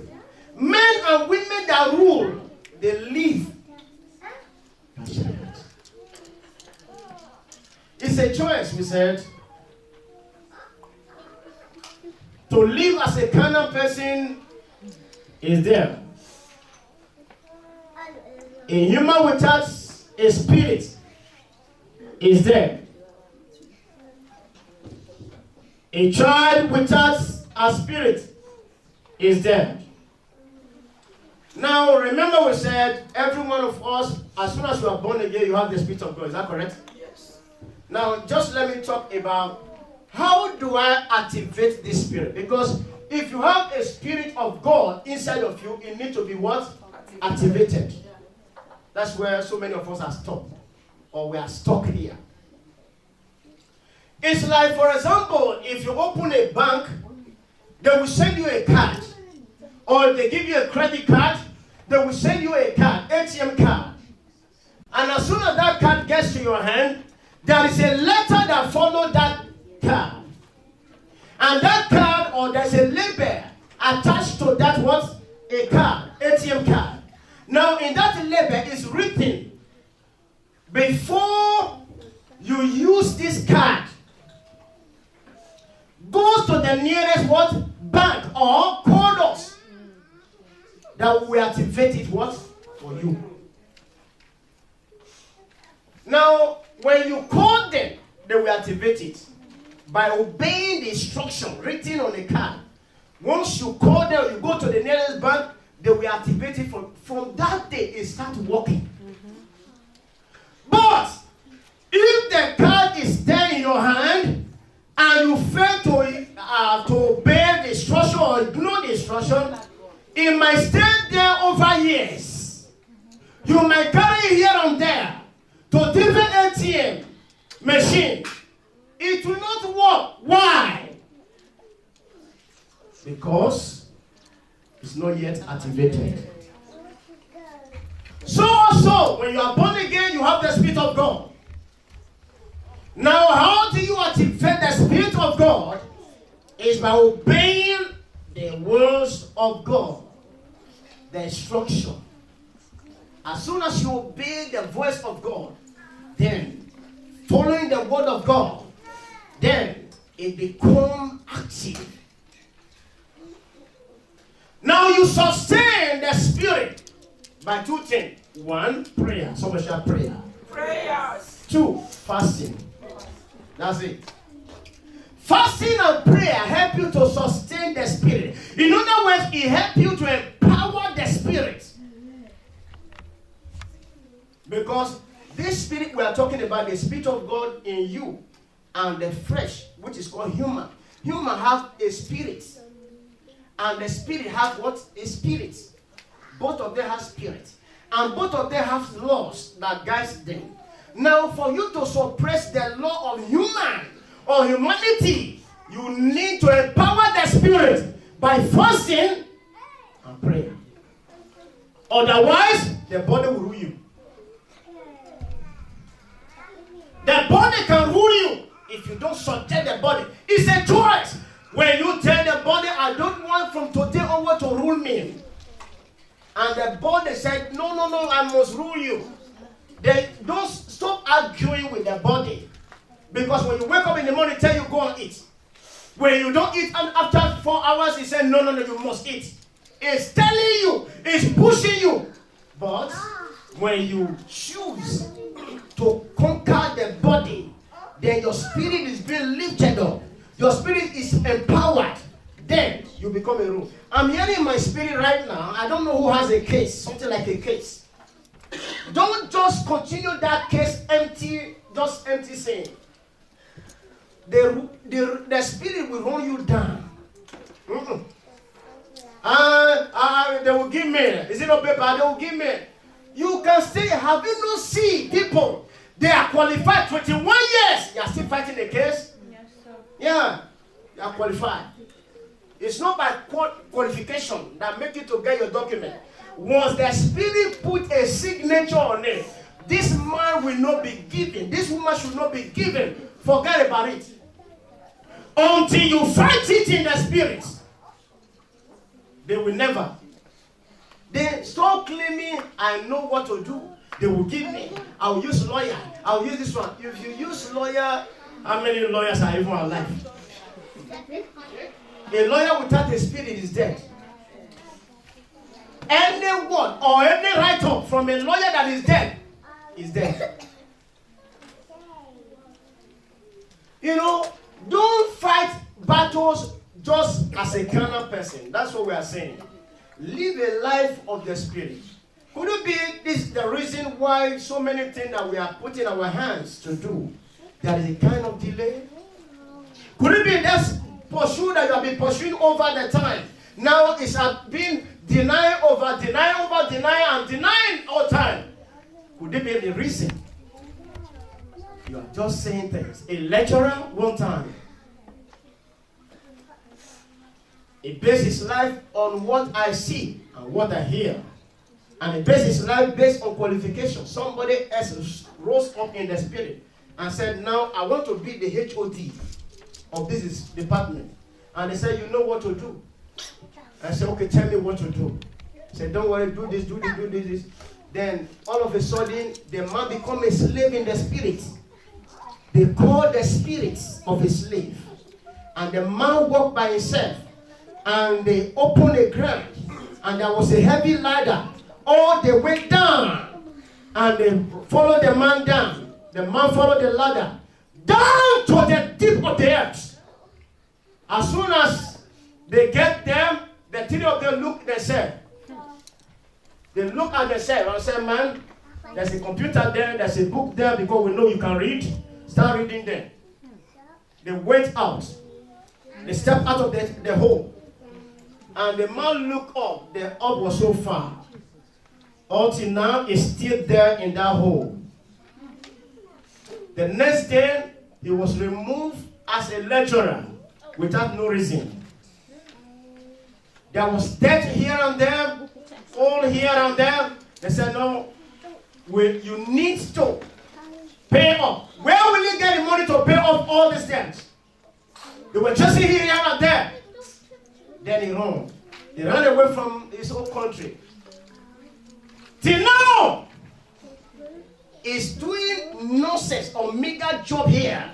Men and women that rule, they live. It's a choice, we said. To live as a carnal person is there. A human without a spirit is there. A child without a spirit is there. Now, remember we said every one of us, as soon as you are born again, you have the Spirit of God. Is that correct? Yes. Now, just let me talk about how do I activate this spirit? Because if you have a spirit of God inside of you, it needs to be what? Activated. That's where so many of us are stuck. Or we are stuck here. It's like, for example, if you open a bank, they will send you a card. Or if they give you a credit card, they will send you a card, ATM card. And as soon as that card gets to your hand, there is a letter that follows that card. And that card, or there's a label attached to that what? A card, ATM card. Now in that label is written before you use this card, go to the nearest what? Bank or call us that will activate it what? For you. Now, when you call them, they will activate it by obeying the instruction written on the card. Once you call them, you go to the nearest bank, they will activate it. From that day, it starts working. But if the card is there in your hand and you fail to obey the instruction or ignore the instruction, it might stay there over years. You might carry it here and there to different ATM machine. It will not work. Why? Because it's not yet activated. So also, when you are born again, you have the Spirit of God. Now, how do you activate the Spirit of God? Is by obeying the words of God, the instruction. As soon as you obey the voice of God, then following the word of God, then it becomes active. Now you sustain the Spirit by two things. One, prayer. Somebody shout prayer. Prayers. Two, fasting. That's it. Fasting and prayer help you to sustain the Spirit. In other words, it helps you to empower the Spirit. Because this Spirit we are talking about, the Spirit of God in you and the flesh, which is called human. Human have a spirit. And the Spirit have what? A spirit. Both of them have spirit. And both of them have laws that guides them. Now, for you to suppress the law of human or humanity, you need to empower the Spirit by fasting and prayer. Otherwise, the body will rule you. The body can rule you if you don't subject the body. It's a choice. When you tell the body, I don't want from today onward to rule me. And the body said, no, I must rule you. Then don't stop arguing with the body. Because when you wake up in the morning, tell you go and eat. When you don't eat, and after 4 hours, he said, no, you must eat. It's telling you, it's pushing you. But when you choose to conquer the body, then your spirit is being lifted up. Your spirit is empowered. Then you become a rule. I'm hearing my spirit right now. I don't know who has a case, something like a case. Don't just continue that case empty, just empty saying. The spirit will run you down. They will give me. Is it not paper? They will give me. You can say, have you not seen people? They are qualified 21 years. You are still fighting the case? Yes, sir. Yeah, you are qualified. It's not by qualification that make you to get your document. Once the Spirit put a signature on it, this man will not be given. This woman should not be given. Forget about it. Until you fight it in the Spirit, they will never. They stop claiming, I know what to do. They will give me. I will use lawyer. I will use this one. If you use lawyer, how many lawyers are even alive? A lawyer without a spirit is dead. Any word or any write-up from a lawyer that is dead is dead. You know, don't fight battles just as a carnal person. That's what we are saying. Live a life of the Spirit. Could it be this the reason why so many things that we are putting our hands to do, there is a kind of delay? Could it be that pursuit that you have been pursuing over the time? Now it's been denying over and denying all time. Could it be the reason? You are just saying things. A lecturer one time, he based his life on what I see and what I hear. And he based his life based on qualification. Somebody else rose up in the spirit and said, now I want to be the HOD of this department. And they said, you know what to do. I said, okay, tell me what to do. He said, don't worry, do this. Then all of a sudden, the man become a slave in the spirit. They call the spirits of a slave. And the man walked by himself. And they opened a ground. And there was a heavy ladder all the way down. And they followed the man down. The man followed the ladder down to the deep of the earth. As soon as they get them, the three of them look at themselves. They look at themselves and say, man, there's a computer there, there's a book there, because we know you can read. Start reading them. They went out. They stepped out of the hole. And the man looked up. The up was so far. Until now, is still there in that hole. The next day, he was removed as a lecturer without no reason. There was debt here and there, all here and there. They said, no, you need to pay off. Where will you get the money to pay off all these debts? They were chasing here and there. Then he ran. He ran away from his own country. Till now, he's doing nonsense or mega job here.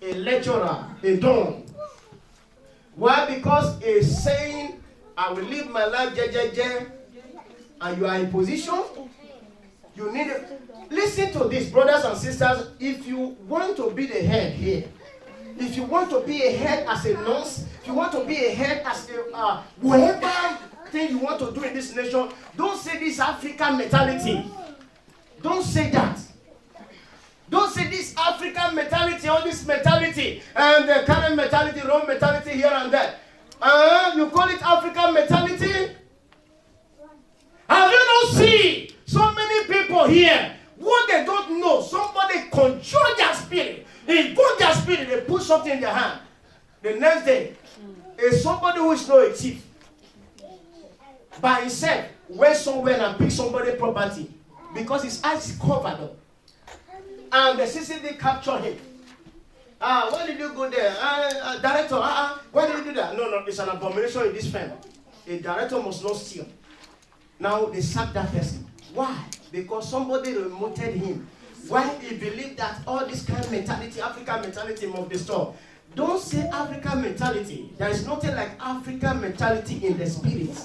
A lecturer, a don. Why? Because he's saying, I will live my life, and you are in position. You need it. Listen to this, brothers and sisters. If you want to be the head here, if you want to be a head as a nurse, if you want to be a head as a whatever thing you want to do in this nation, don't say this African mentality. Don't say that. Don't say this African mentality or this mentality and the current mentality, wrong mentality here and there. You call it African mentality? Have you not seen so many people here? What they don't know, somebody control their spirit. They put their spirit, they put something in their hand. The next day, is somebody who is not a thief. By himself, went somewhere and picked somebody's property because his eyes is covered up. And the CCTV captured him. Why did you go there? Director, why did you do that? No, it's an abomination in this firm. A director must not steal. Now they sacked that person. Why? Because somebody remoted him. Why? He believed that all this kind of mentality, African mentality must be stopped. Don't say African mentality. There is nothing like African mentality in the spirit.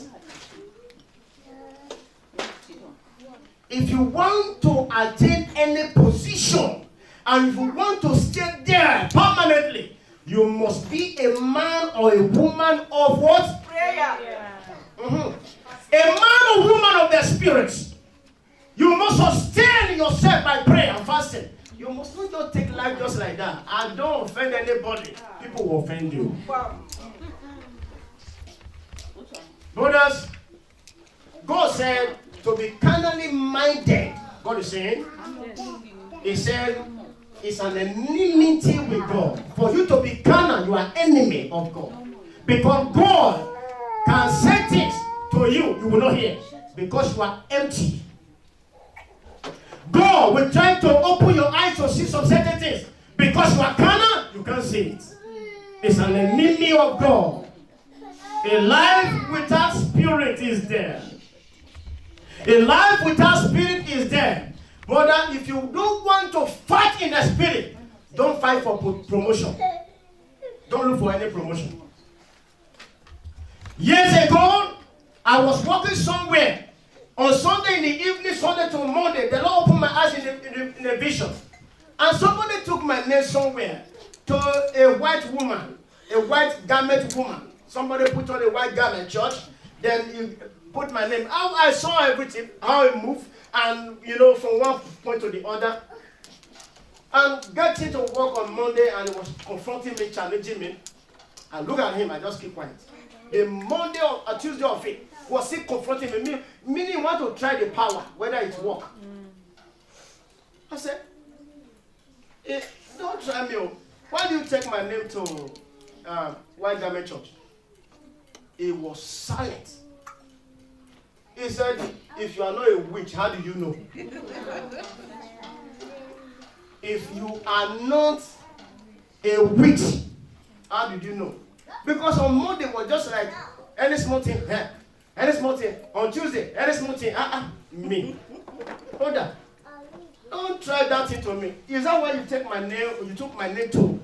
If you want to attain any position, and if you want to stay there permanently, you must be a man or a woman of what? Prayer. Yeah. A man or woman of the spirit. You must sustain yourself by prayer and fasting. You must not just take life just like that. And don't offend anybody. People will offend you. Brothers, God said to be carnally minded. God is saying, He said, it's an enmity with God. For you to be carnal, you are enemy of God. Because God can say things to you, you will not hear. Because you are empty. God will try to open your eyes to see some certain things. Because you are carnal, you can't see it. It's an enemy of God. A life without spirit is there. A life without spirit is there. Brother, if you don't want to fight in the spirit, don't fight for promotion. Don't look for any promotion. Years ago, I was working somewhere. On Sunday in the evening, Sunday to Monday, the Lord opened my eyes in a vision. And somebody took my name somewhere to a white woman, a white garment woman. Somebody put on a white garment, church. Then you put my name. I saw everything, how it moved, and from one point to the other. And getting to work on Monday, and he was confronting me, challenging me. And look at him, I just keep quiet. The Monday or Tuesday of it was still confronting me, meaning he want to try the power, whether it work. I said, don't try me. Why do you take my name to White Garment Church? He was silent. He said, if you are not a witch, how do you know? If you are not a witch, how did you know? Because on Monday was just like any small thing, any small thing. On Tuesday, any small thing, me. Brother, don't try that thing to me. Is that why you take my name? You took my name too?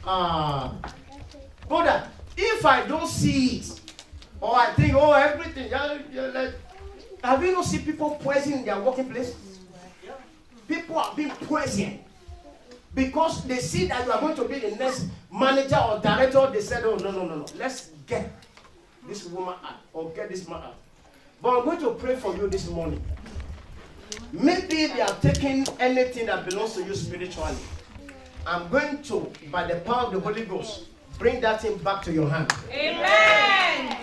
Brother, if I don't see it, or I think, oh, everything, you're like, have you not seen people poisoning in their working place? People are being poisoned because they see that you are going to be the next manager or director. They said, oh, no. Let's get this woman out or get this man out. But I'm going to pray for you this morning. Maybe they are taking anything that belongs to you spiritually. I'm going to, by the power of the Holy Ghost, bring that thing back to your hand. Amen.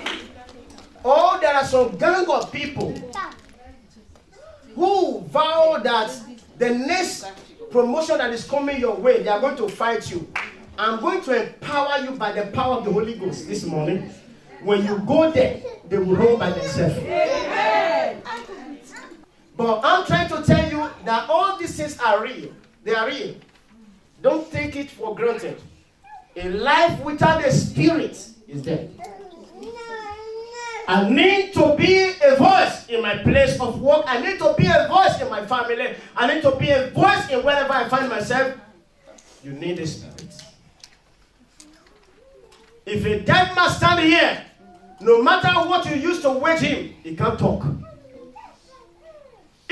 Oh, there are some gang of people who vow that the next promotion that is coming your way, they are going to fight you. I'm going to empower you by the power of the Holy Ghost this morning. When you go there, they will roll by themselves. Amen. But I'm trying to tell you that all these things are real. They are real. Don't take it for granted. A life without a spirit is dead. I need to be a voice in my place of work. I need to be a voice in my family. I need to be a voice in wherever I find myself. You need a spirit. If a dead man stand here, no matter what you use to wake him, he can't talk.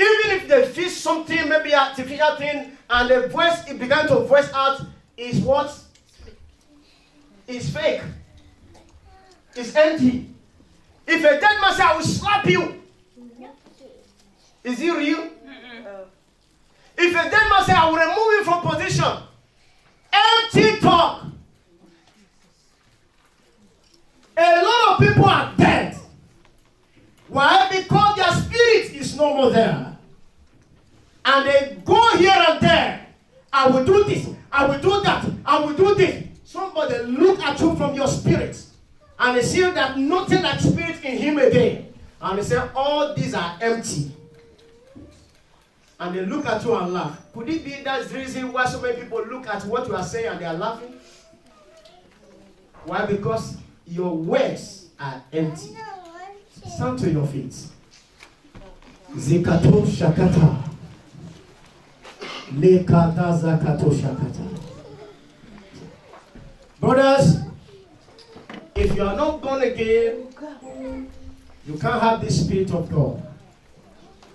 Even if they feel something, maybe artificial thing, and the voice, it began to voice out, is what? Is fake. It's empty. If a dead man says, I will slap you, is he real? If a dead man says, I will remove you from position, empty talk. A lot of people are dead. Why? Because their spirit is no more there. And they go here and there. I will do this. I will do that. I will do this. Somebody look at you from your spirit. And they see that nothing like spirit in him again. And they say, all these are empty. And they look at you and laugh. Could it be that's the reason why so many people look at what you are saying and they are laughing? Why? Because your words are empty. Stand to your feet. Zikato shakata. Lekata zakato shakata. Brothers, if you are not born again, you can't have the Spirit of God.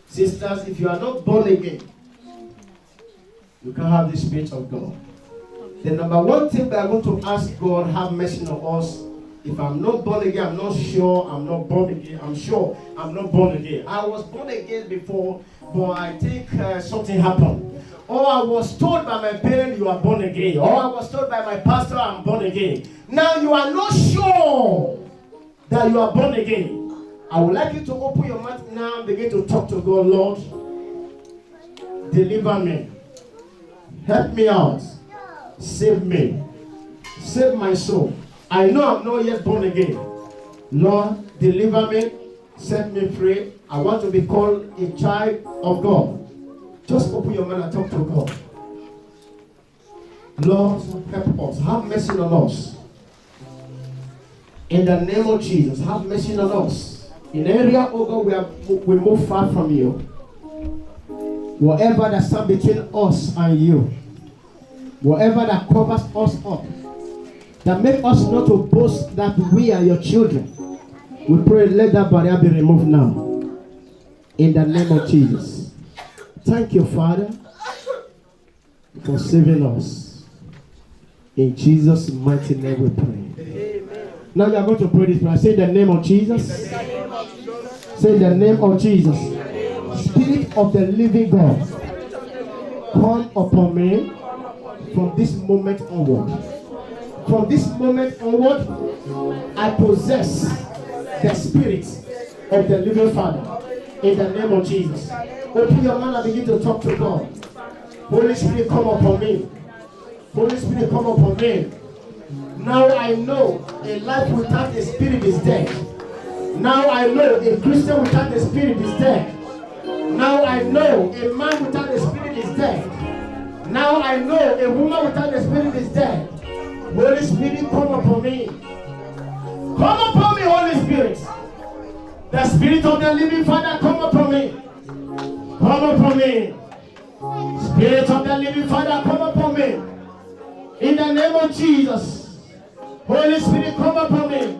Sisters, if you are not born again, you can't have the Spirit of God. The number one thing that I want to ask God, have mercy on us. If I'm not born again, I'm not sure I'm not born again. I'm sure I'm not born again. I was born again before, but I think something happened. Or I was told by my parents you are born again. Or I was told by my pastor I'm born again. Now you are not sure that you are born again. I would like you to open your mouth now and begin to talk to God. Lord, deliver me. Help me out. Save me. Save my soul. I know I'm not yet born again. Lord, deliver me. Set me free. I want to be called a child of God. Just open your mouth and talk to God. Lord, help us. Have mercy on us. In the name of Jesus, have mercy on us. In area, oh God, we move far from you. Whatever that stands between us and you, whatever that covers us up, that make us not to boast that we are your children, we pray let that barrier be removed now. In the name of Jesus. Thank you, Father, for saving us. In Jesus' mighty name we pray. Amen. Now you are going to pray this prayer. Say the name of Jesus. Say the name of Jesus. Spirit of the living God, come upon me from this moment onward. From this moment onward, I possess the Spirit of the living Father. In the name of Jesus. Open your mouth and begin to talk to God. Holy Spirit, come upon me. Holy Spirit, come upon me. Now I know a life without the Spirit is dead. Now I know a Christian without the Spirit is dead. Now I know a man without the Spirit is dead. Now I know a woman without the Spirit is dead. Holy Spirit, come upon me. Come upon me, Holy Spirit. The Spirit of the living Father, come upon me. Come upon me. Spirit of the living Father, come upon me. In the name of Jesus. Holy Spirit, come upon me.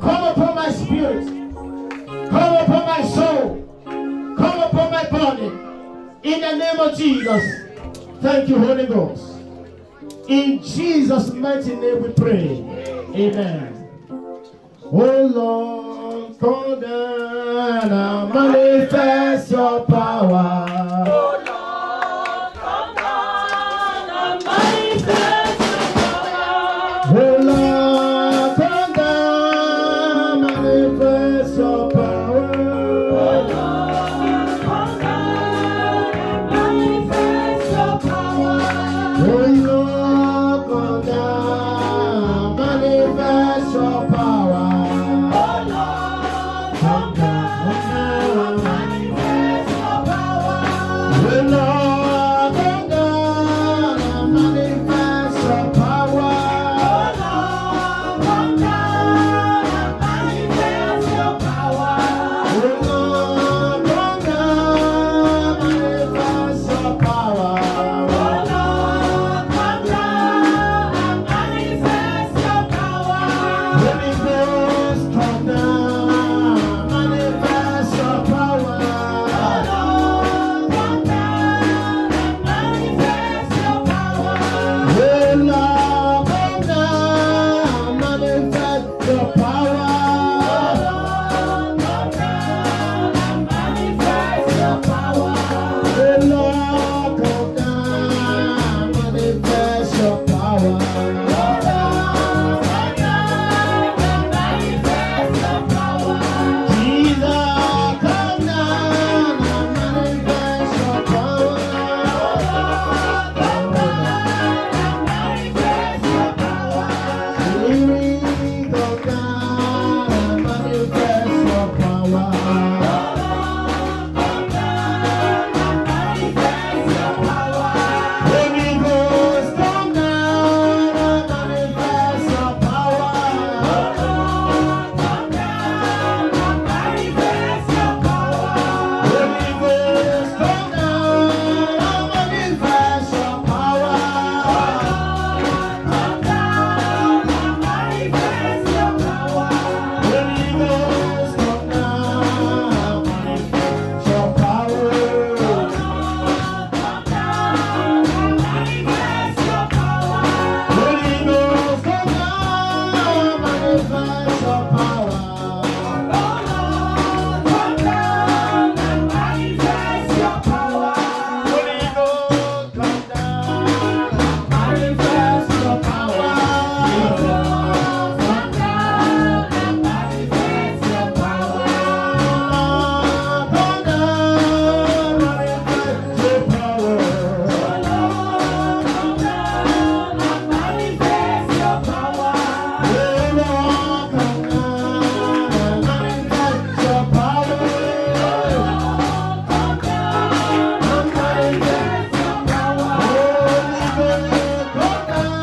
Come upon my spirit. Come upon my soul. Come upon my body. In the name of Jesus. Thank you, Holy Ghost. In Jesus' mighty name we pray. Amen. Oh Lord, come down and manifest your power. Oh Lord, come down and manifest your power. Oh Lord, come down, manifest your power. Oh Lord, come down and manifest your power. Oh Lord, come down, manifest your power. Oh Lord, come down and manifest your power. Oh Lord, come down and manifest your power. Oh Lord, come down and manifest your power. Oh Lord, come down, manifest your power. Oh Lord, come down and manifest your power. Holy Ghost, come down, manifest your power. Oh Lord, come down and manifest your power. Oh Lord, come down, manifest your power. Lord, come down and manifest your power. Oh Lord, come down, manifest your power. Lord, come down and manifest your power. Jesus, come down and manifest your power. Lord, come down and manifest your power. Spirit, come down and manifest your power. Come down and manifest your power. Holy Ghost, come down and manifest your power. Come down and manifest your power. Holy Ghost, come down and manifest your power. Come down and manifest your power. Holy Ghost, come down and manifest your power. Come down and manifest your power. Holy Ghost, come down and manifest your power. Come down and manifest your power. Holy Ghost, come down and manifest your power. Come down and manifest your power. Come down, manifest your power. Come down and manifest your power. Oh Lord, come down and manifest your power. Come down and manifest your power. Holy Ghost, come down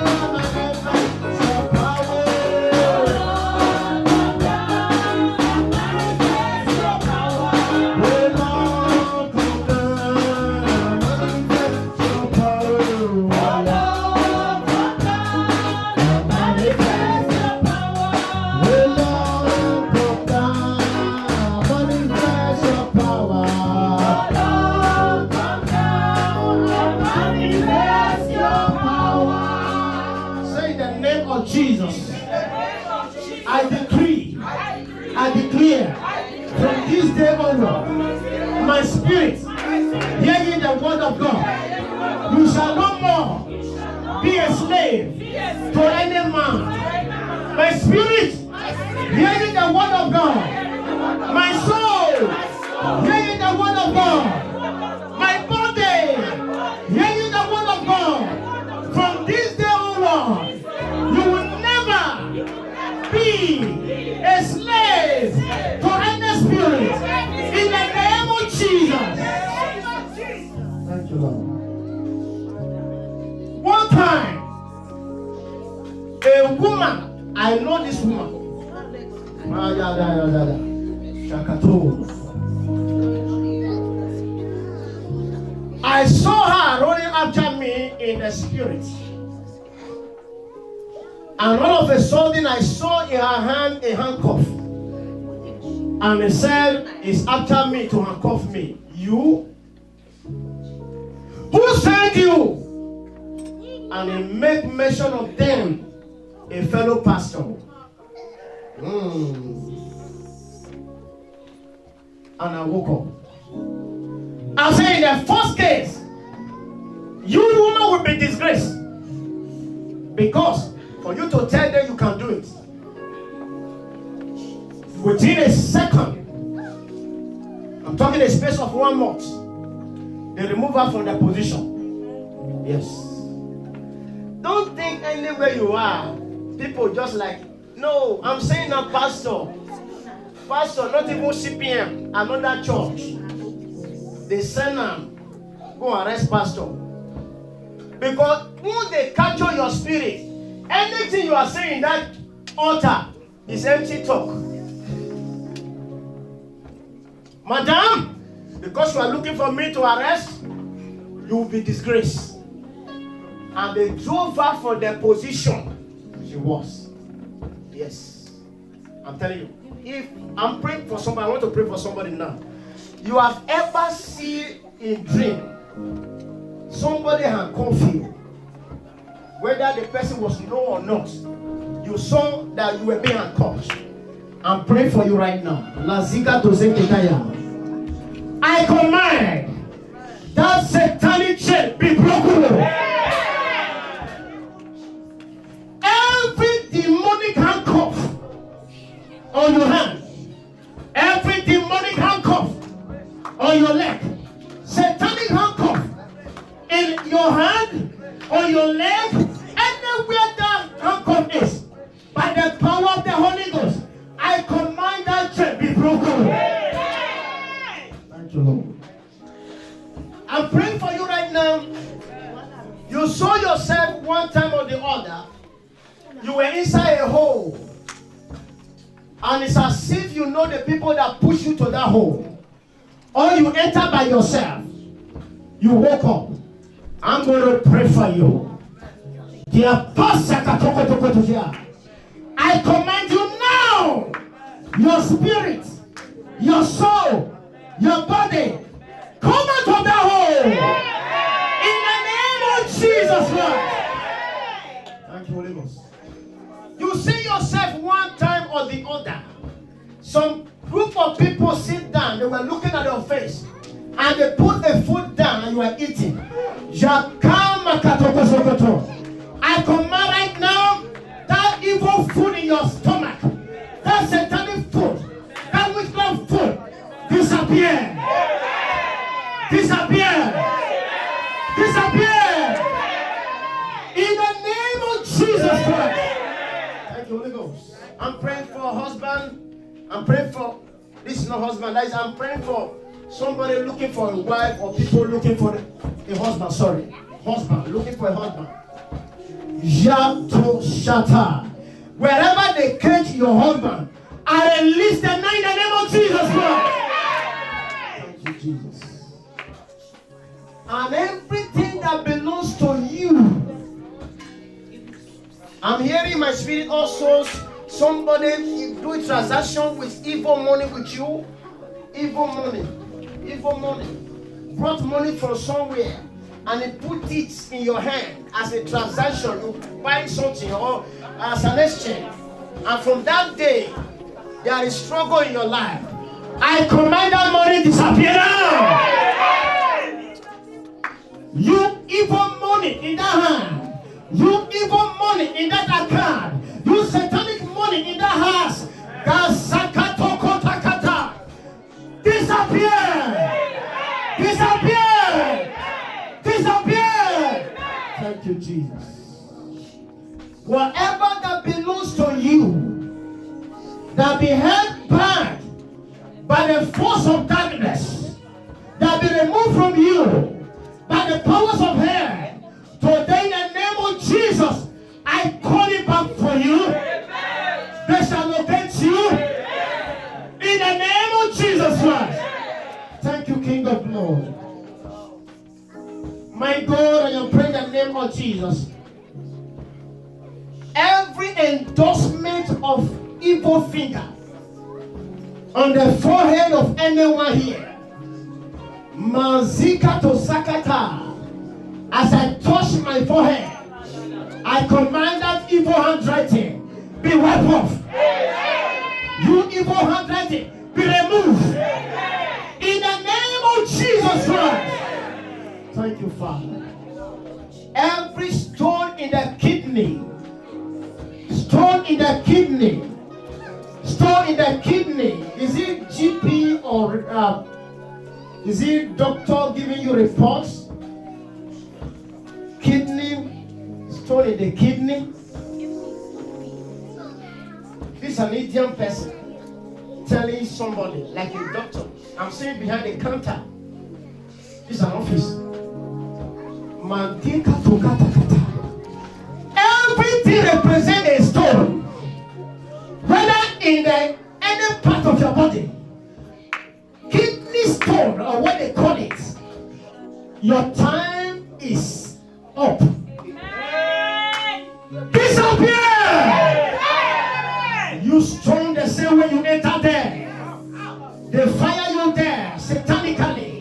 and manifest your power. Come down and manifest your power. Oh Lord, come down and manifest your power. Come down and manifest your power. Oh Lord, come down and manifest your power. Come down and manifest your power. Say the name of Jesus. I decree, I declare from this day onward, my spirit, hearing the word of God, you shall no more be a slave to any man. My spirit, hearing the word of God, my soul, hearing the word of God, my body, hearing the word of God, from this day onward, you will never be a slave to any spirit in the name of Jesus. Thank you, Lord. One time, a woman, I know this woman. Shakato. saw her running after me in the spirit. And all of a sudden, I saw in her hand a handcuff. And he said, "It's after me to handcuff me." You? Who sent you? And he made mention of them, a fellow pastor. And I woke up. I said, in the first case, you woman will be disgraced. Because for you to tell them you can do it, within a second, I'm talking a space of 1 month, they remove her from the position. Yes. Don't think anywhere you are, people just like, no, I'm saying a pastor. Pastor, not even CPM, another church. They send them, go arrest pastor. Because when they capture your spirit, anything you are saying that altar is empty talk. Madam, because you are looking for me to arrest, you will be disgraced. And they drove her from the position she was. Yes. I'm telling you. If I'm praying for somebody, I want to pray for somebody now. You have ever seen in dream somebody handcuff you, whether the person was no or not. You saw that you were being handcuffed. I'm praying for you right now. I command that satanic chain be broken. Every demonic handcuff on your hand, every demonic handcuff on your leg, satanic handcuff in your hand, on your leg, anywhere that handcuff is, by the power of the Holy Ghost, I command that chain be broken. Thank you, Lord. I'm praying for you right now. You saw yourself one time or the other, you were inside a hole. And it's as if you know the people that push you to that hole. Or you enter by yourself. You woke up. I'm going to pray for you. I command you now. Your spirit, your soul, your body, come out of that hole. In the name of Jesus Christ. Thank you, Holy Ghost. You see yourself one time or the other. Some group of people sit down, they were looking at your face, and they put the food down and you are eating. I command right now that evil food in your stomach, that satanic food, that witchcraft food, disappear. Disappear. Disappear. In the name of Jesus Christ. Holy Ghost. I'm praying for a husband. I'm praying for, this is not husband, that is, I'm praying for somebody looking for a wife, or people looking for a husband, sorry. Husband, looking for a husband. Yato Shata. Wherever they catch your husband, I release them now in the name of Jesus Christ. Thank you, Jesus. And everything that belongs to you, I'm hearing in my spirit also somebody doing transaction with evil money with you. Evil money. Evil money. Brought money from somewhere and he put it in your hand as a transaction. You buy something or as an exchange. And from that day, there is struggle in your life. I command that money disappear now. You evil money in that hand. You evil money in that account. You satanic money in that house. Disappear. Disappear. Disappear. Thank you, Jesus. Whatever that belongs to you, that be held back by the force of darkness, that be removed from you by the powers of hell, today in the name of Jesus, I call it back for you. They shall locate you. In the name of Jesus Christ. Thank you, King of Glory. My God, I am praying in the name of Jesus. Every endorsement of evil finger on the forehead of anyone here, Mazika to Sakata, as I touch my forehead, I command that evil handwriting be wiped off. You evil handwriting be removed. In the name of Jesus Christ. Thank you, Father. Every stone in the kidney, stone in the kidney, stone in the kidney. Is it GP or is it doctor giving you reports? Kidney, stone in the kidney. This is an Indian person telling somebody, like a doctor. I'm sitting behind the counter. This is an office. Everything represents a stone, whether in any part of your body, kidney stone or what they call it. Your time is up. Disappear! You stone the same way you enter there. They fire you there satanically.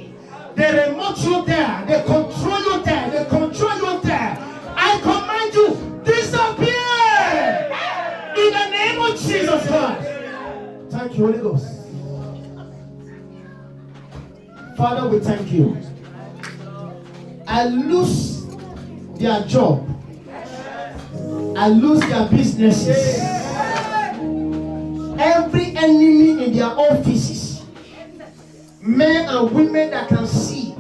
They remote you there. They control you there. They control you there. I command you, disappear! In the name of Jesus Christ. Thank you, Holy Ghost. Father, we thank you. I lose their job. I lose their businesses. Every enemy in their offices, men and women that can see,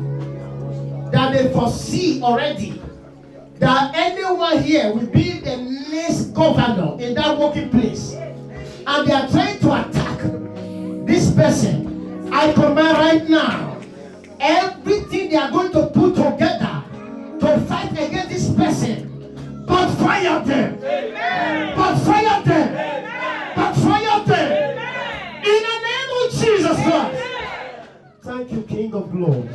that they foresee already, that anyone here will be the next governor in that working place, and they are trying to attack this person. I command right now, everything they are going to put together to fight against this person, but fire them. Amen. But fire them. Amen. But fire them. Amen. In the name of Jesus Christ. Thank you, King of Glory.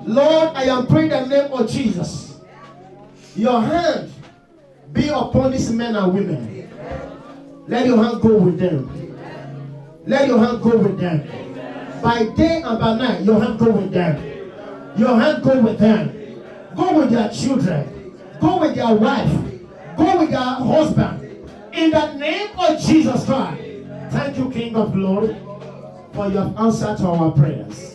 Lord, I am praying in the name of Jesus. Your hand be upon these men and women. Let your hand go with them. Let your hand go with them. By day and by night, your hand go with them. Your hand go with them. Go with their children. Go with their wife. Go with their husband. In the name of Jesus Christ. Thank you, King of Glory, for you have answered to our prayers.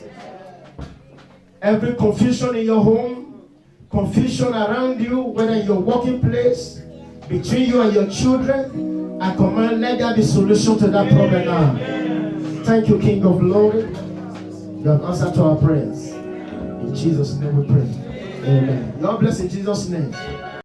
Every confusion in your home, confusion around you, whether in your working place, between you and your children, I command, let there be solution to that problem now. Thank you, King of Glory. You have answered to our prayers. In Jesus' name we pray. Amen. God bless in Jesus' name.